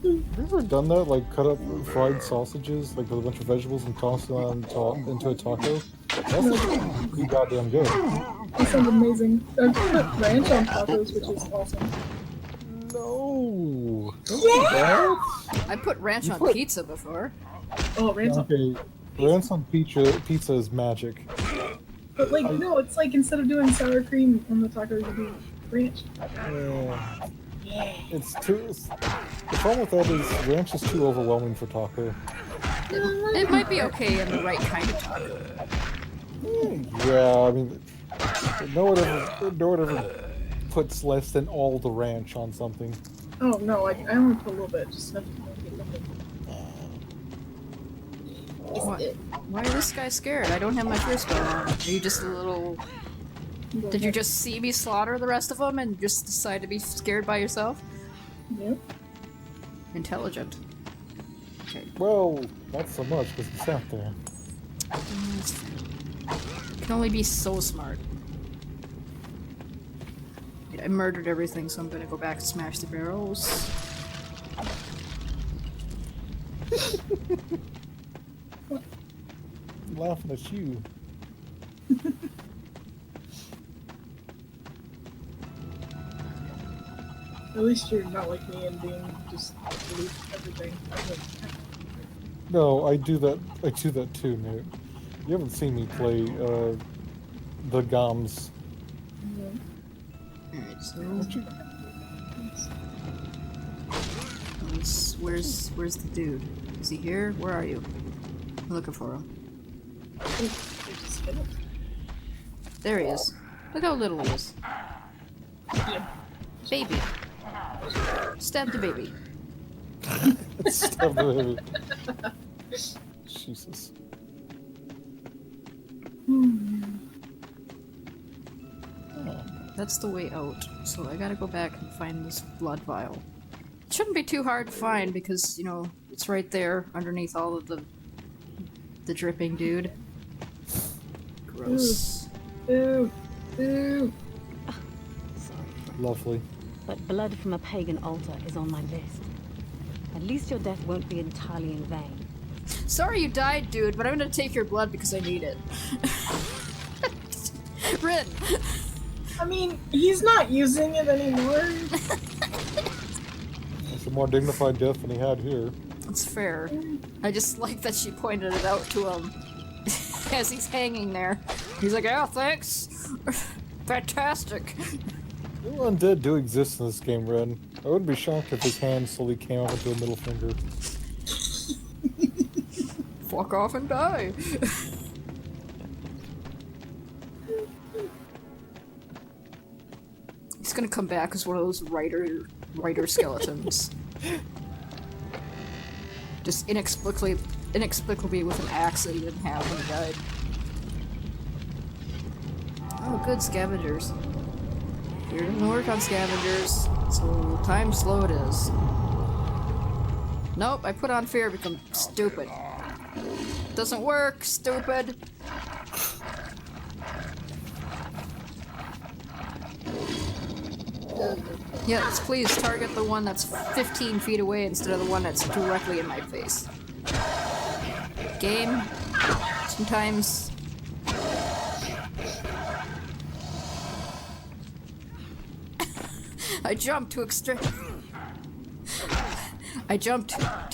you ever done that? Like, cut up fried sausages, like with a bunch of vegetables and toss them into a taco? That's like pretty goddamn good. That sounds amazing. I've put ranch on tacos, which is awesome. No! Don't do that! I put ranch on pizza before. Oh, ranch on. Okay, ranch on pizza is magic. But like, no, it's like instead of doing sour cream on the tacos, you do ranch. It's too. The problem with that is ranch is too overwhelming for taco. It might be okay in the right kind of taco. Yeah, I mean, no one ever puts less than all the ranch on something. Oh no, I only put a little bit, just enough to make it look Why is this guy scared? I don't have my first gun on. Are you just a little... Did you just see me slaughter the rest of them and just decide to be scared by yourself? Yep. Intelligent. Okay. Well, not so much because it's out there. You can only be so smart. I murdered everything, so I'm gonna go back and smash the barrels. I'm laughing at you. At least you're not like me and being just delete everything. No, I do that. I do that too, Nate. You haven't seen me play the GOMs. Alright, so... Where's the dude? Is he here? Where are you? I'm looking for him. There he is. Look how little he is. Baby. Stab the baby. Stab the baby. Jesus. That's the way out. So I gotta go back and find this blood vial. It shouldn't be too hard to find because, you know, it's right there underneath all of the dripping dude. Gross. Ew. Ew. Lovely. But blood from a pagan altar is on my list. At least your death won't be entirely in vain. Sorry you died, dude, but I'm gonna take your blood because I need it. Rin! I mean, he's not using it anymore. It's a more dignified death than he had here. That's fair. I just like that she pointed it out to him as he's hanging there. He's like, "Yeah, thanks. Fantastic." Undead do exist in this game, Ren. I wouldn't be shocked if his hand slowly came up into a middle finger. Fuck off and die. He's gonna come back as one of those writer skeletons. Just inexplicably with an axe that he didn't have when he died. Oh, good scavengers. Fear doesn't work on scavengers, so time slow it is. Nope, I put on fear, become stupid. Doesn't work, stupid. Yes, please target the one that's 15 feet away instead of the one that's directly in my face. Game, sometimes. I jumped to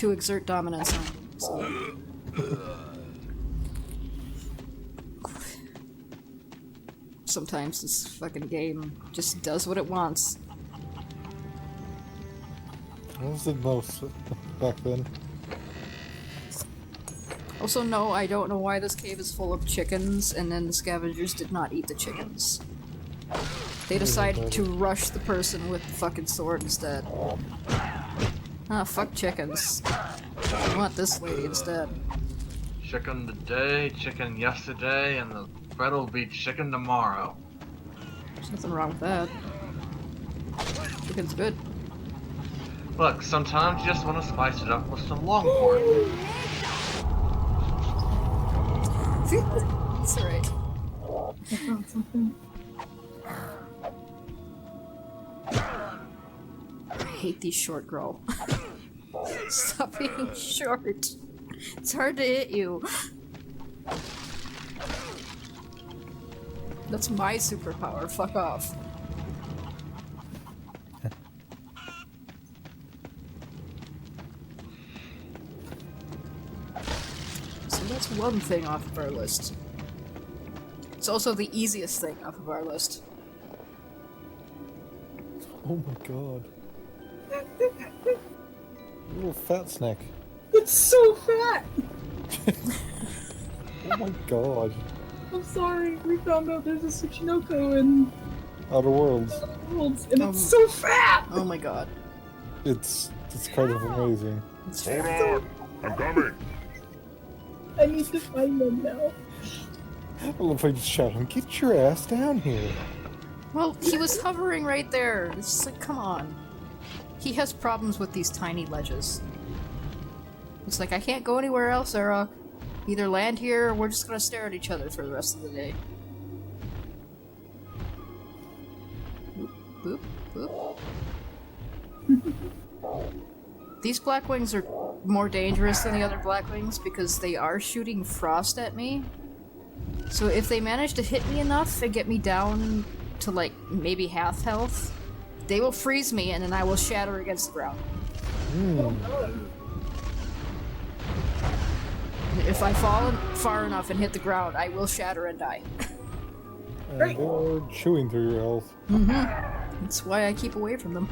exert dominance on him. So. Sometimes this fucking game just does what it wants. What was the most back then? Also, no, I don't know why this cave is full of chickens, and then the scavengers did not eat the chickens. They decided to rush the person with the fucking sword instead. Ah, fuck chickens. I want this lady instead. Chicken today, chicken yesterday, and the bread will be chicken tomorrow. There's nothing wrong with that. Chicken's good. Look, sometimes you just want to spice it up with some longhorn. That's alright. I found something. I hate these short grow. Stop being short. It's hard to hit you. That's my superpower. Fuck off. So that's one thing off of our list. It's also the easiest thing off of our list. Oh my god. Little fat snack. It's so fat! Oh my god. I'm sorry, we found out there's a Tsuchinoko in Outer Worlds. Worlds, and it's so fat! Oh my god. It's kind of amazing. It's Hold on! I'm coming! I need to find them now. I love how you just shout him, get your ass down here. Well, he was hovering right there. It's just like, come on. He has problems with these tiny ledges. It's like, I can't go anywhere else, Arok. Either land here, or we're just gonna stare at each other for the rest of the day. Boop, boop, boop. These Blackwings are more dangerous than the other Blackwings because they are shooting frost at me. So if they manage to hit me enough and get me down to like maybe half health, they will freeze me and then I will shatter against the ground. If I fall far enough and hit the ground, I will shatter and die. And they're chewing through your health. That's why I keep away from them.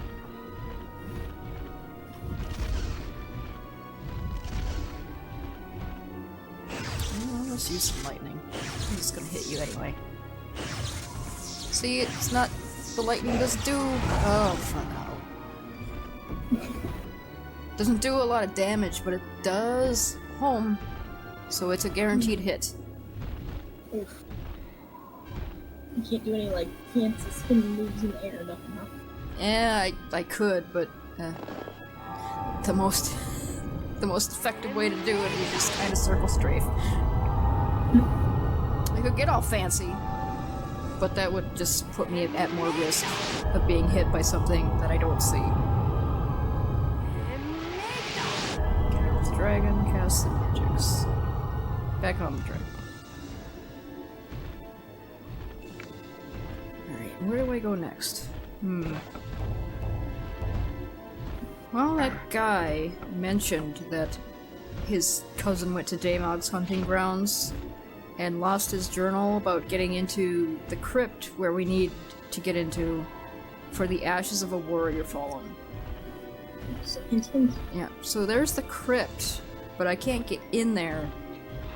Well, let's use some lightning. I'm just gonna hit you anyway. See, it's not... The lightning doesn't do... Oh, fuck out. Doesn't do a lot of damage, but it does home. So it's a guaranteed hit. Oof. You can't do any, like, fancy spinning moves in the air, nothing, huh? Yeah, I could, but the most effective way to do it is just kind of circle strafe. I could get all fancy, but that would just put me at more risk of being hit by something that I don't see. Cast dragon, cast the magics. Back on the dragon. Alright, where do I go next? Well, that guy mentioned that his cousin went to Daemog's hunting grounds and lost his journal about getting into the crypt where we need to get into for the ashes of a warrior fallen. Yeah, so there's the crypt, but I can't get in there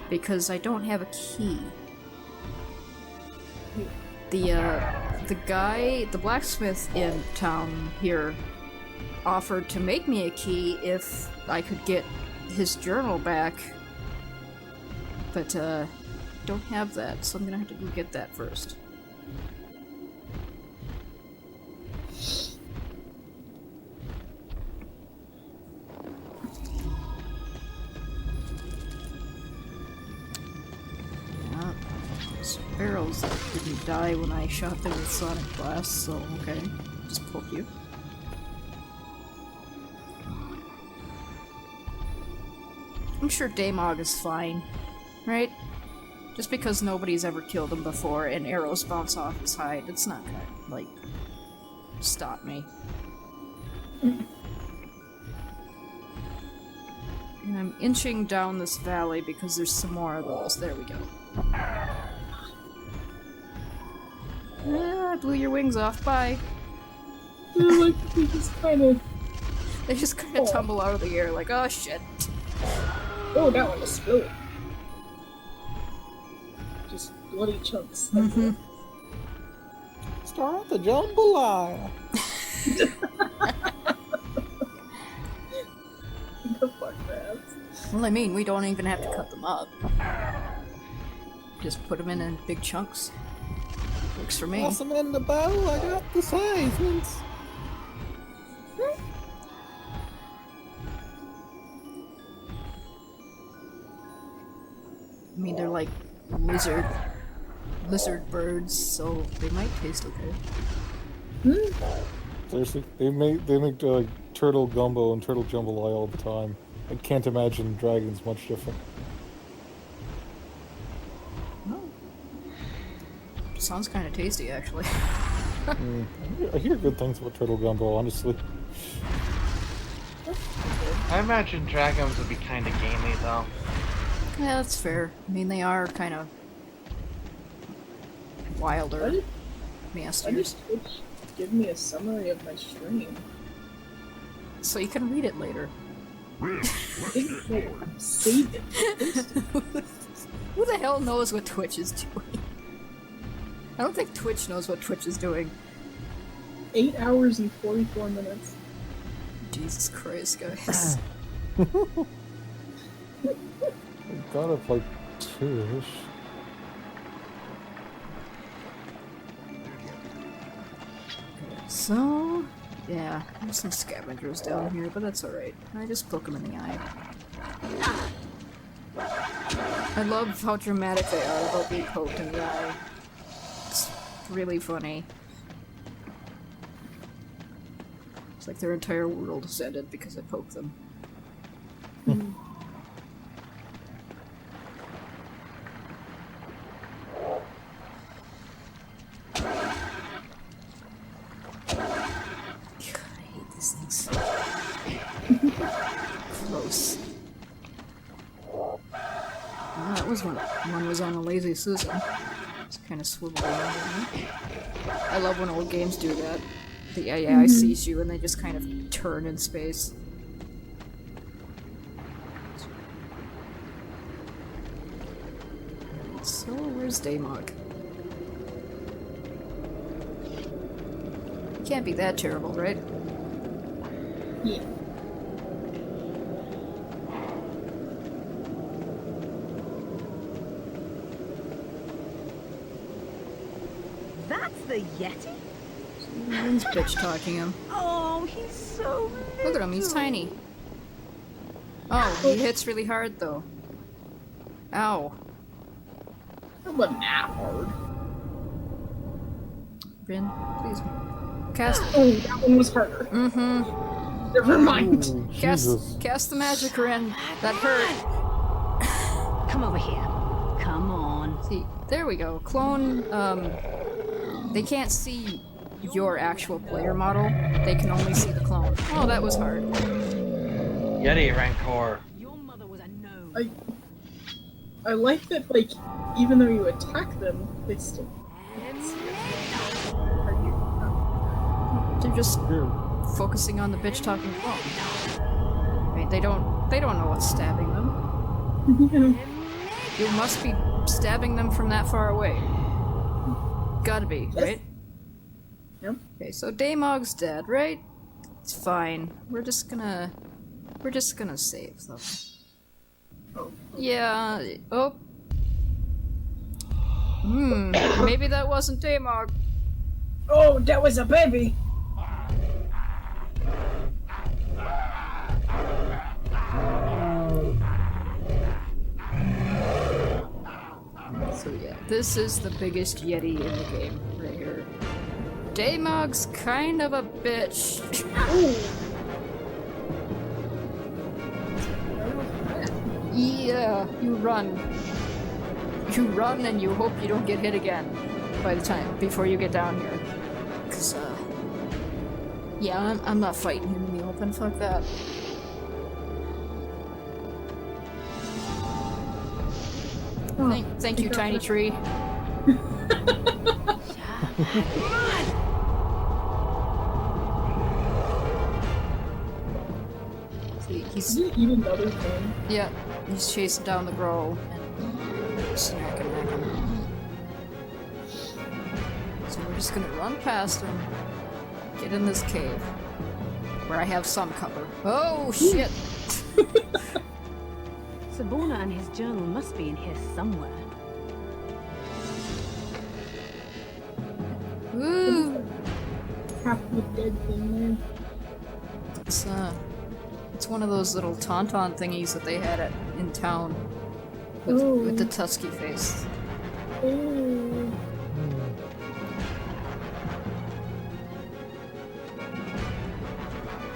because I don't have a key. The guy, the blacksmith in town here, offered to make me a key if I could get his journal back, but don't have that, so I'm gonna have to go get that first. Barrels that didn't die when I shot them with sonic blast, so okay, just poke you. I'm sure Daemog is fine, right? Just because nobody's ever killed him before and arrows bounce off his hide, it's not gonna, like, stop me. And I'm inching down this valley because there's some more of those. There we go. I blew your wings off. Bye. Like, they just kind of... They just kind of tumble out of the air like, oh shit. Oh, that one was spilling. Just bloody chunks. Mm-hmm. Start the jambalaya. The fuck, man. Well, I mean, we don't even have to cut them up. Just put them in big chunks. Works for me. Toss them in the bowl, I got the sizings. I mean, they're like lizard birds, so they might taste okay. Seriously, they make like turtle gumbo and turtle jambalaya all the time. I can't imagine dragons much different. Sounds kind of tasty, actually. I hear good things about turtle gumbo, honestly. I imagine dragons would be kind of gamey, though. Yeah, that's fair. I mean, they are kind of wilder I masters. just give me a summary of my stream. So you can read it later. Save it. Who the hell knows what Twitch is doing? I don't think Twitch knows what Twitch is doing. 8 hours and 44 minutes. Jesus Christ, guys. I got up like 2-ish. So, yeah, there's some scavengers down here, but that's alright. I just poke them in the eye. I love how dramatic they are about being poked in the eye. It's really funny. It's like their entire world has ended because I poked them. Close. That was one was on a lazy Susan. It's kind of swiveling around. I love when old games do that. The AI sees you and they just kind of turn in space. So where's Daemog? Can't be that terrible, right? Yeah. That's the Yeti? Someone's bitch talking him. Oh, he's so little. Look at him, he's tiny. Oh, he hits really hard though. Ow. It wasn't that hard. Rin, please. Cast. Oh, that one was harder. Mm-hmm. Never mind. Ooh, Cast Jesus. the magic, Rin. That hurt. Come over here. Come on. See, there we go. Clone, they can't see your actual player model. They can only see the clone. Oh, that was hard. Yeti Rancor. Your mother was a gnome. I like that, like, even though you attack them, they still... They're just Here. focusing on the bitch talking clone. Right? They don't know what's stabbing them. You must be stabbing them from that far away. Gotta be, right? Yep. Okay, so Daemog's dead, right? It's fine. We're just gonna save them. Yeah. Oh. Maybe that wasn't Daymog. Oh, that was a baby! So yeah, this is the biggest Yeti in the game, right here. Daymog's kind of a bitch. Yeah, you run. You run and you hope you don't get hit again before you get down here. Cause, yeah, I'm not fighting him in the open, fuck that. Thank you, Tiny Tree. See, Is he eating another thing? yeah, he's chasing down the grow and snacking at him. So we're just gonna run past him, get in this cave, where I have some cover. Oh shit! Sabuna and his journal must be in here somewhere. Woo! Half the dead thing It's one of those little tauntaun thingies that they had in town with the tusky face. there. Ooh.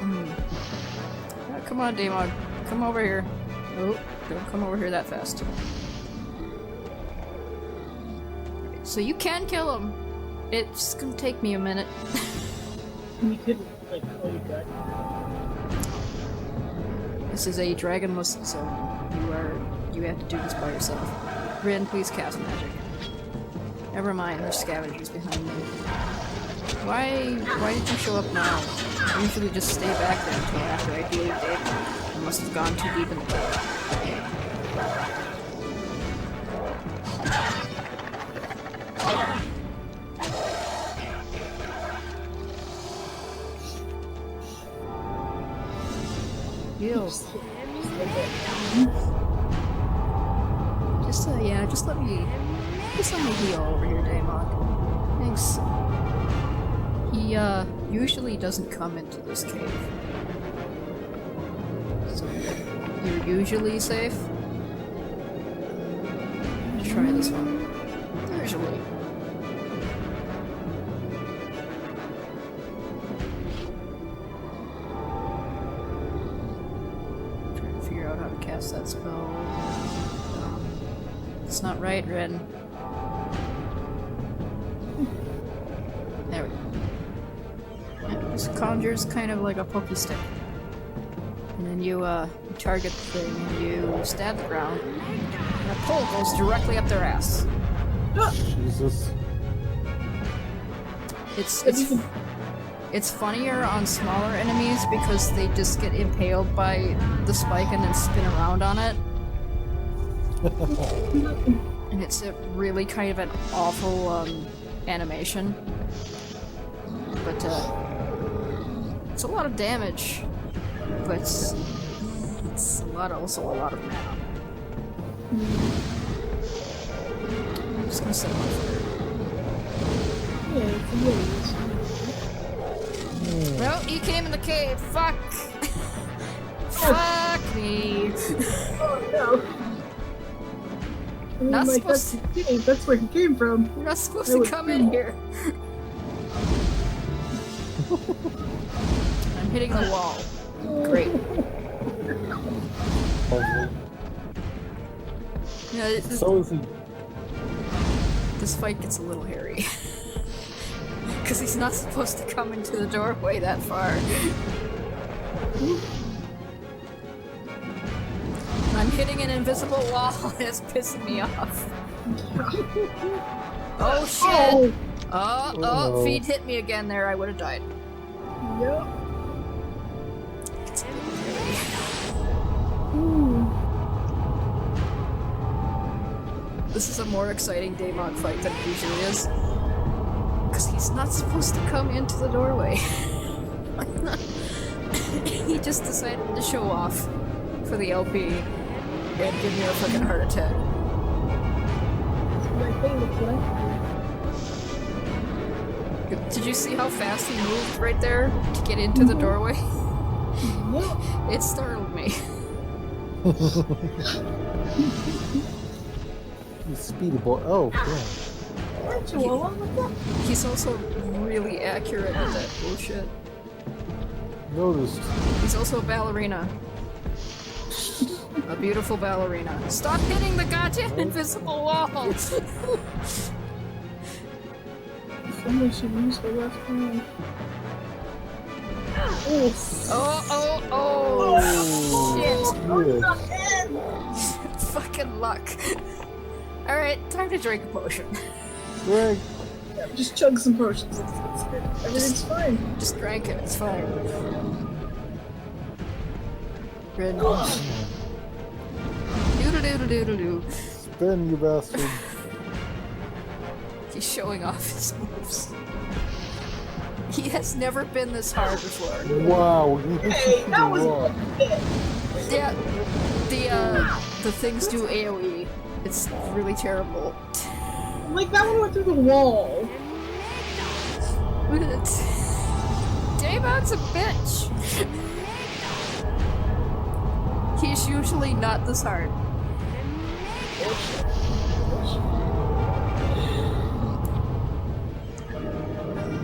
Oh, come on, Daymog. Come over here. Oh, don't come over here that fast. So you can kill him. It's gonna take me a minute. You could, like, call you gut. This is a dragonless zone. You have to do this by yourself. Rin, please cast magic. Never mind, there's scavengers behind me. Why did you show up now? I usually just stay back there until after I deal with David. I must have gone too deep in the cave. Heals. Just let me heal over here, Daymog. Thanks. He usually doesn't come into this cave. So you're usually safe. Try this one. Usually. Trying to figure out how to cast that spell. It's not right, Ren. There we go. Yeah, this conjures kind of like a pokey stick. And then you target the thing and you stab the ground. And a pole goes directly up their ass. Jesus. It's funnier on smaller enemies because they just get impaled by the spike and then spin around on it. And it's a really kind of an awful animation. But it's a lot of damage. But it's also a lot of mana. I'm just gonna set him on fire. Yeah, it's a little. No, he came in the cave. Fuck. Fuck me. Oh no. Not like, supposed that's where he came from. You're not supposed to come in here. I'm hitting the wall. Great. Yeah, So is he. this fight gets a little hairy. Because he's not supposed to come into the doorway that far. I'm hitting an invisible wall and it's pissing me off. Oh shit! Oh, no. if he'd hit me again there, I would have died. Yep. It's a little hairy. This is a more exciting Daymog fight than it usually is. Because he's not supposed to come into the doorway. He just decided to show off for the LP. and give me a fucking heart attack. That's what I think it's like. Did you see how fast he moved right there to get into the doorway? Yeah. It startled me. You speedy boy. Oh, damn. Aren't you along with that? He's also really accurate with that bullshit. Noticed. He's also a ballerina. A beautiful ballerina. Stop hitting the goddamn invisible walls! Someone should use the left hand. Oh, shit! Fucking luck. Alright, time to drink a potion. Greg. Yeah, just chug some potions. It's good. Everything's fine. Just drank it, it's fine. Red. Doodle-doodle-doodle-doo. Spin, you bastard. He's showing off his moves. He has never been this hard before. Wow. Hey, that was a bit. Yeah, the things do AoE. It's really terrible. Like, that one went through the wall. Damon's a bitch! He's usually not this hard.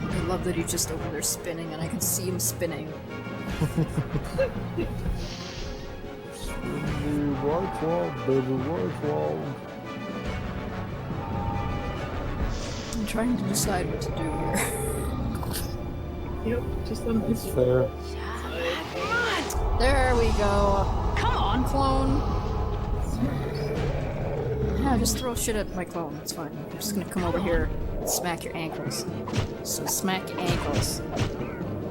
I love that he's just over there spinning and I can see him spinning. Right wall, baby, right wall. I'm trying to decide what to do here. Yep, just let him That's fair. There we go. Come on! Clone. Yeah, just throw shit at my clone. It's fine. I'm just gonna come over here and smack your ankles. So smack your ankles.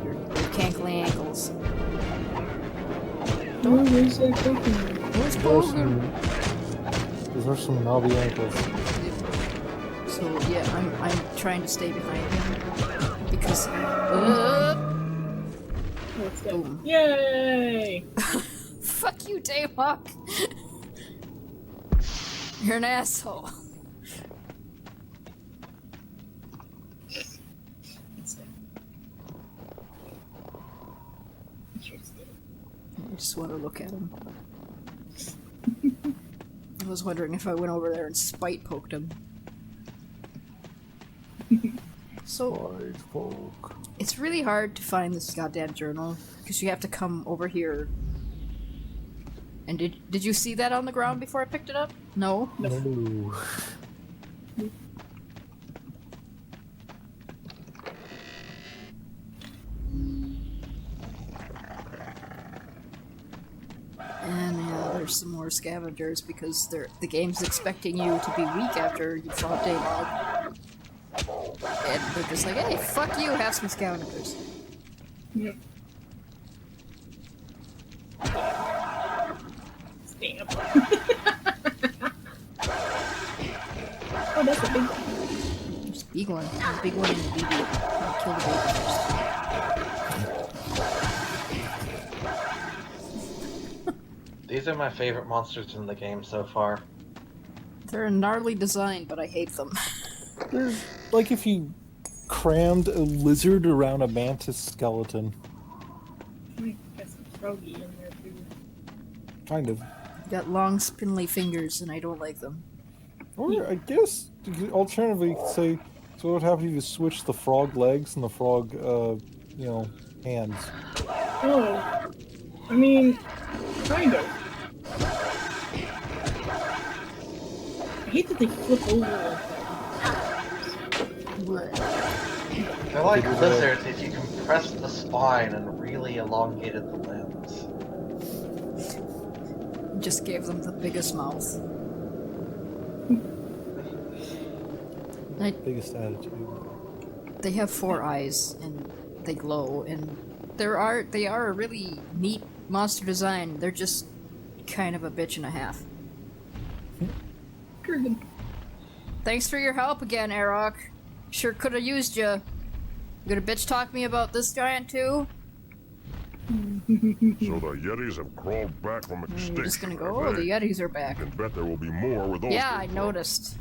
Your cankly ankles. Oh, where's that Pokemon? Where's Those Pogo? are some knobby ankles. So yeah, I'm trying to stay behind him because. Let's go. Boom. Yay! Fuck you, Daywalk. You're an asshole. Let's go. I just want to look at him. I was wondering if I went over there and spite poked him. So Right poke. it's really hard to find this goddamn journal because you have to come over here. And did you see that on the ground before I picked it up? No. No. And yeah, there's some more scavengers because the game's expecting you to be weak after you fought Daywalk. And they're just like, hey, fuck you, have some scavengers. Yep. Stamp. Oh, that's a big one. There's a big one. There's a big one in the BB. I'll kill the baby first. These are my favorite monsters in the game so far. They're a gnarly design, but I hate them. They're like if you crammed a lizard around a mantis skeleton. Got some froggy in there too. Kind of. Got long, spindly fingers, and I don't like them. Or I guess you could alternatively you could say, so what would happen if you switch the frog legs and the frog, hands? Oh. I mean, kind of. I hate that they flip over like that. They're like lizards if you compressed the spine and really elongated the limbs. Just gave them the biggest mouth. Biggest attitude. They have 4 eyes, and they glow, and they are a really neat monster design. They're just kind of a bitch and a half. Kurgan. Thanks for your help again, Arok. Sure could have used you. You gonna bitch talk me about this giant too? the Yetis have crawled back from extinction. You're just gonna go, have oh, the they? Yetis are back. You can bet there will be more with those. Yeah, two I folks. noticed.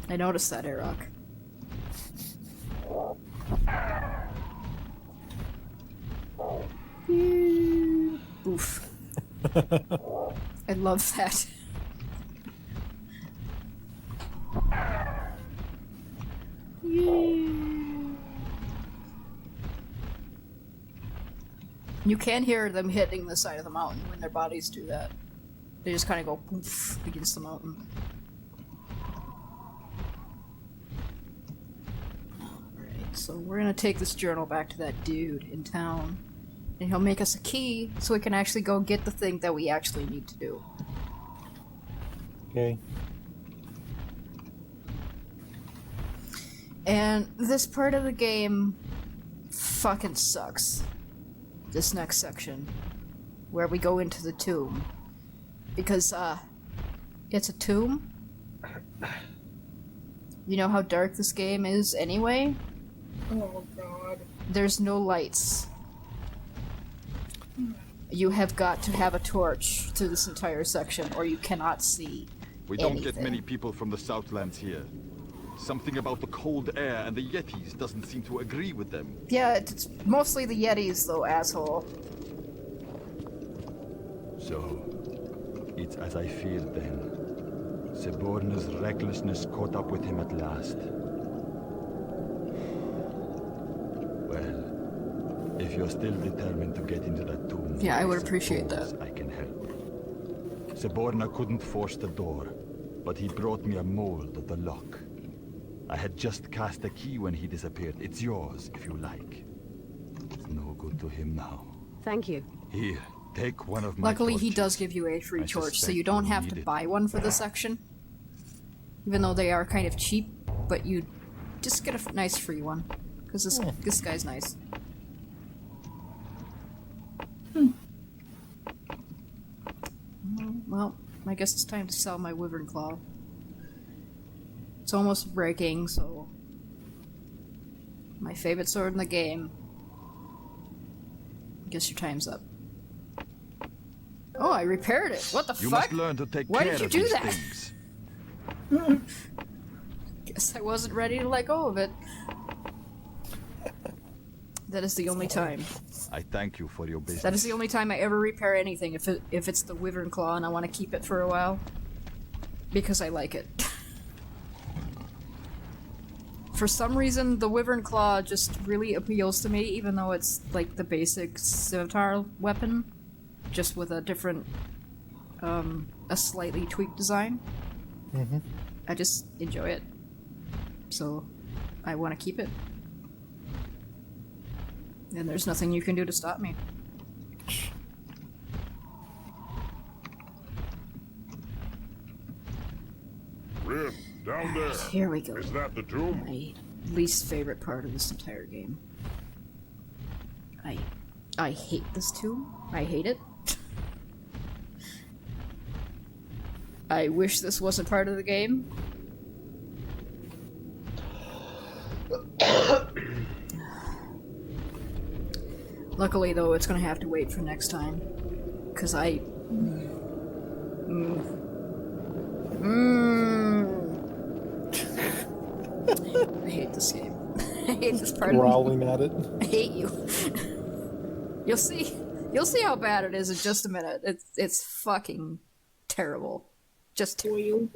I noticed that, Arok. Oof. I love that. You can hear them hitting the side of the mountain when their bodies do that. They just kind of go poof against the mountain. Alright, so we're gonna take this journal back to that dude in town. And he'll make us a key so we can actually go get the thing that we actually need to do. Okay. And this part of the game fucking sucks. This next section. Where we go into the tomb. Because, it's a tomb? You know how dark this game is anyway? Oh god. There's no lights. You have got to have a torch through this entire section, or you cannot see We don't get anything. many people from the Southlands here. Something about the cold air and the Yetis doesn't seem to agree with them. Yeah, it's mostly the Yetis, though, asshole. So, it's as I feared then. Seborna's recklessness caught up with him at last. Well, if you're still determined to get into that tomb, Yeah, I would appreciate that. suppose I can help. Seborna couldn't force the door, but he brought me a mold of the lock. I had just cast a key when he disappeared. It's yours, if you like. It's no good to him now. Thank you. Here, take one of my Luckily, he torches. does give you a free I torch, so suspect you don't you'll have need to it. buy one for this section. Even though they are kind of cheap, but you just get a nice free one. Because this guy's nice. Well, I guess it's time to sell my Wyvern Claw. It's almost breaking, so... My favorite sword in the game. I guess your time's up. Oh, I repaired it! What the You fuck? must learn to take Why care did you of do these that? things. Guess I wasn't ready to let go of it. That is the only time. I thank you for your business. That is the only time I ever repair anything, if it's the Wyvern Claw and I want to keep it for a while. Because I like it. For some reason, the Wyvern Claw just really appeals to me, even though it's like the basic scimitar weapon, just with a different, a slightly tweaked design. Mm-hmm. I just enjoy it. So, I want to keep it. And there's nothing you can do to stop me. Rin, down there. Here we go. Is that the tomb? My least favorite part of this entire game. I hate this tomb. I hate it. I wish this wasn't part of the game. Luckily, though, it's gonna have to wait for next time. Because I hate this game. I hate this part of Growling at it. I hate you. You'll see. You'll see how bad it is in just a minute. It's fucking terrible. Just terrible.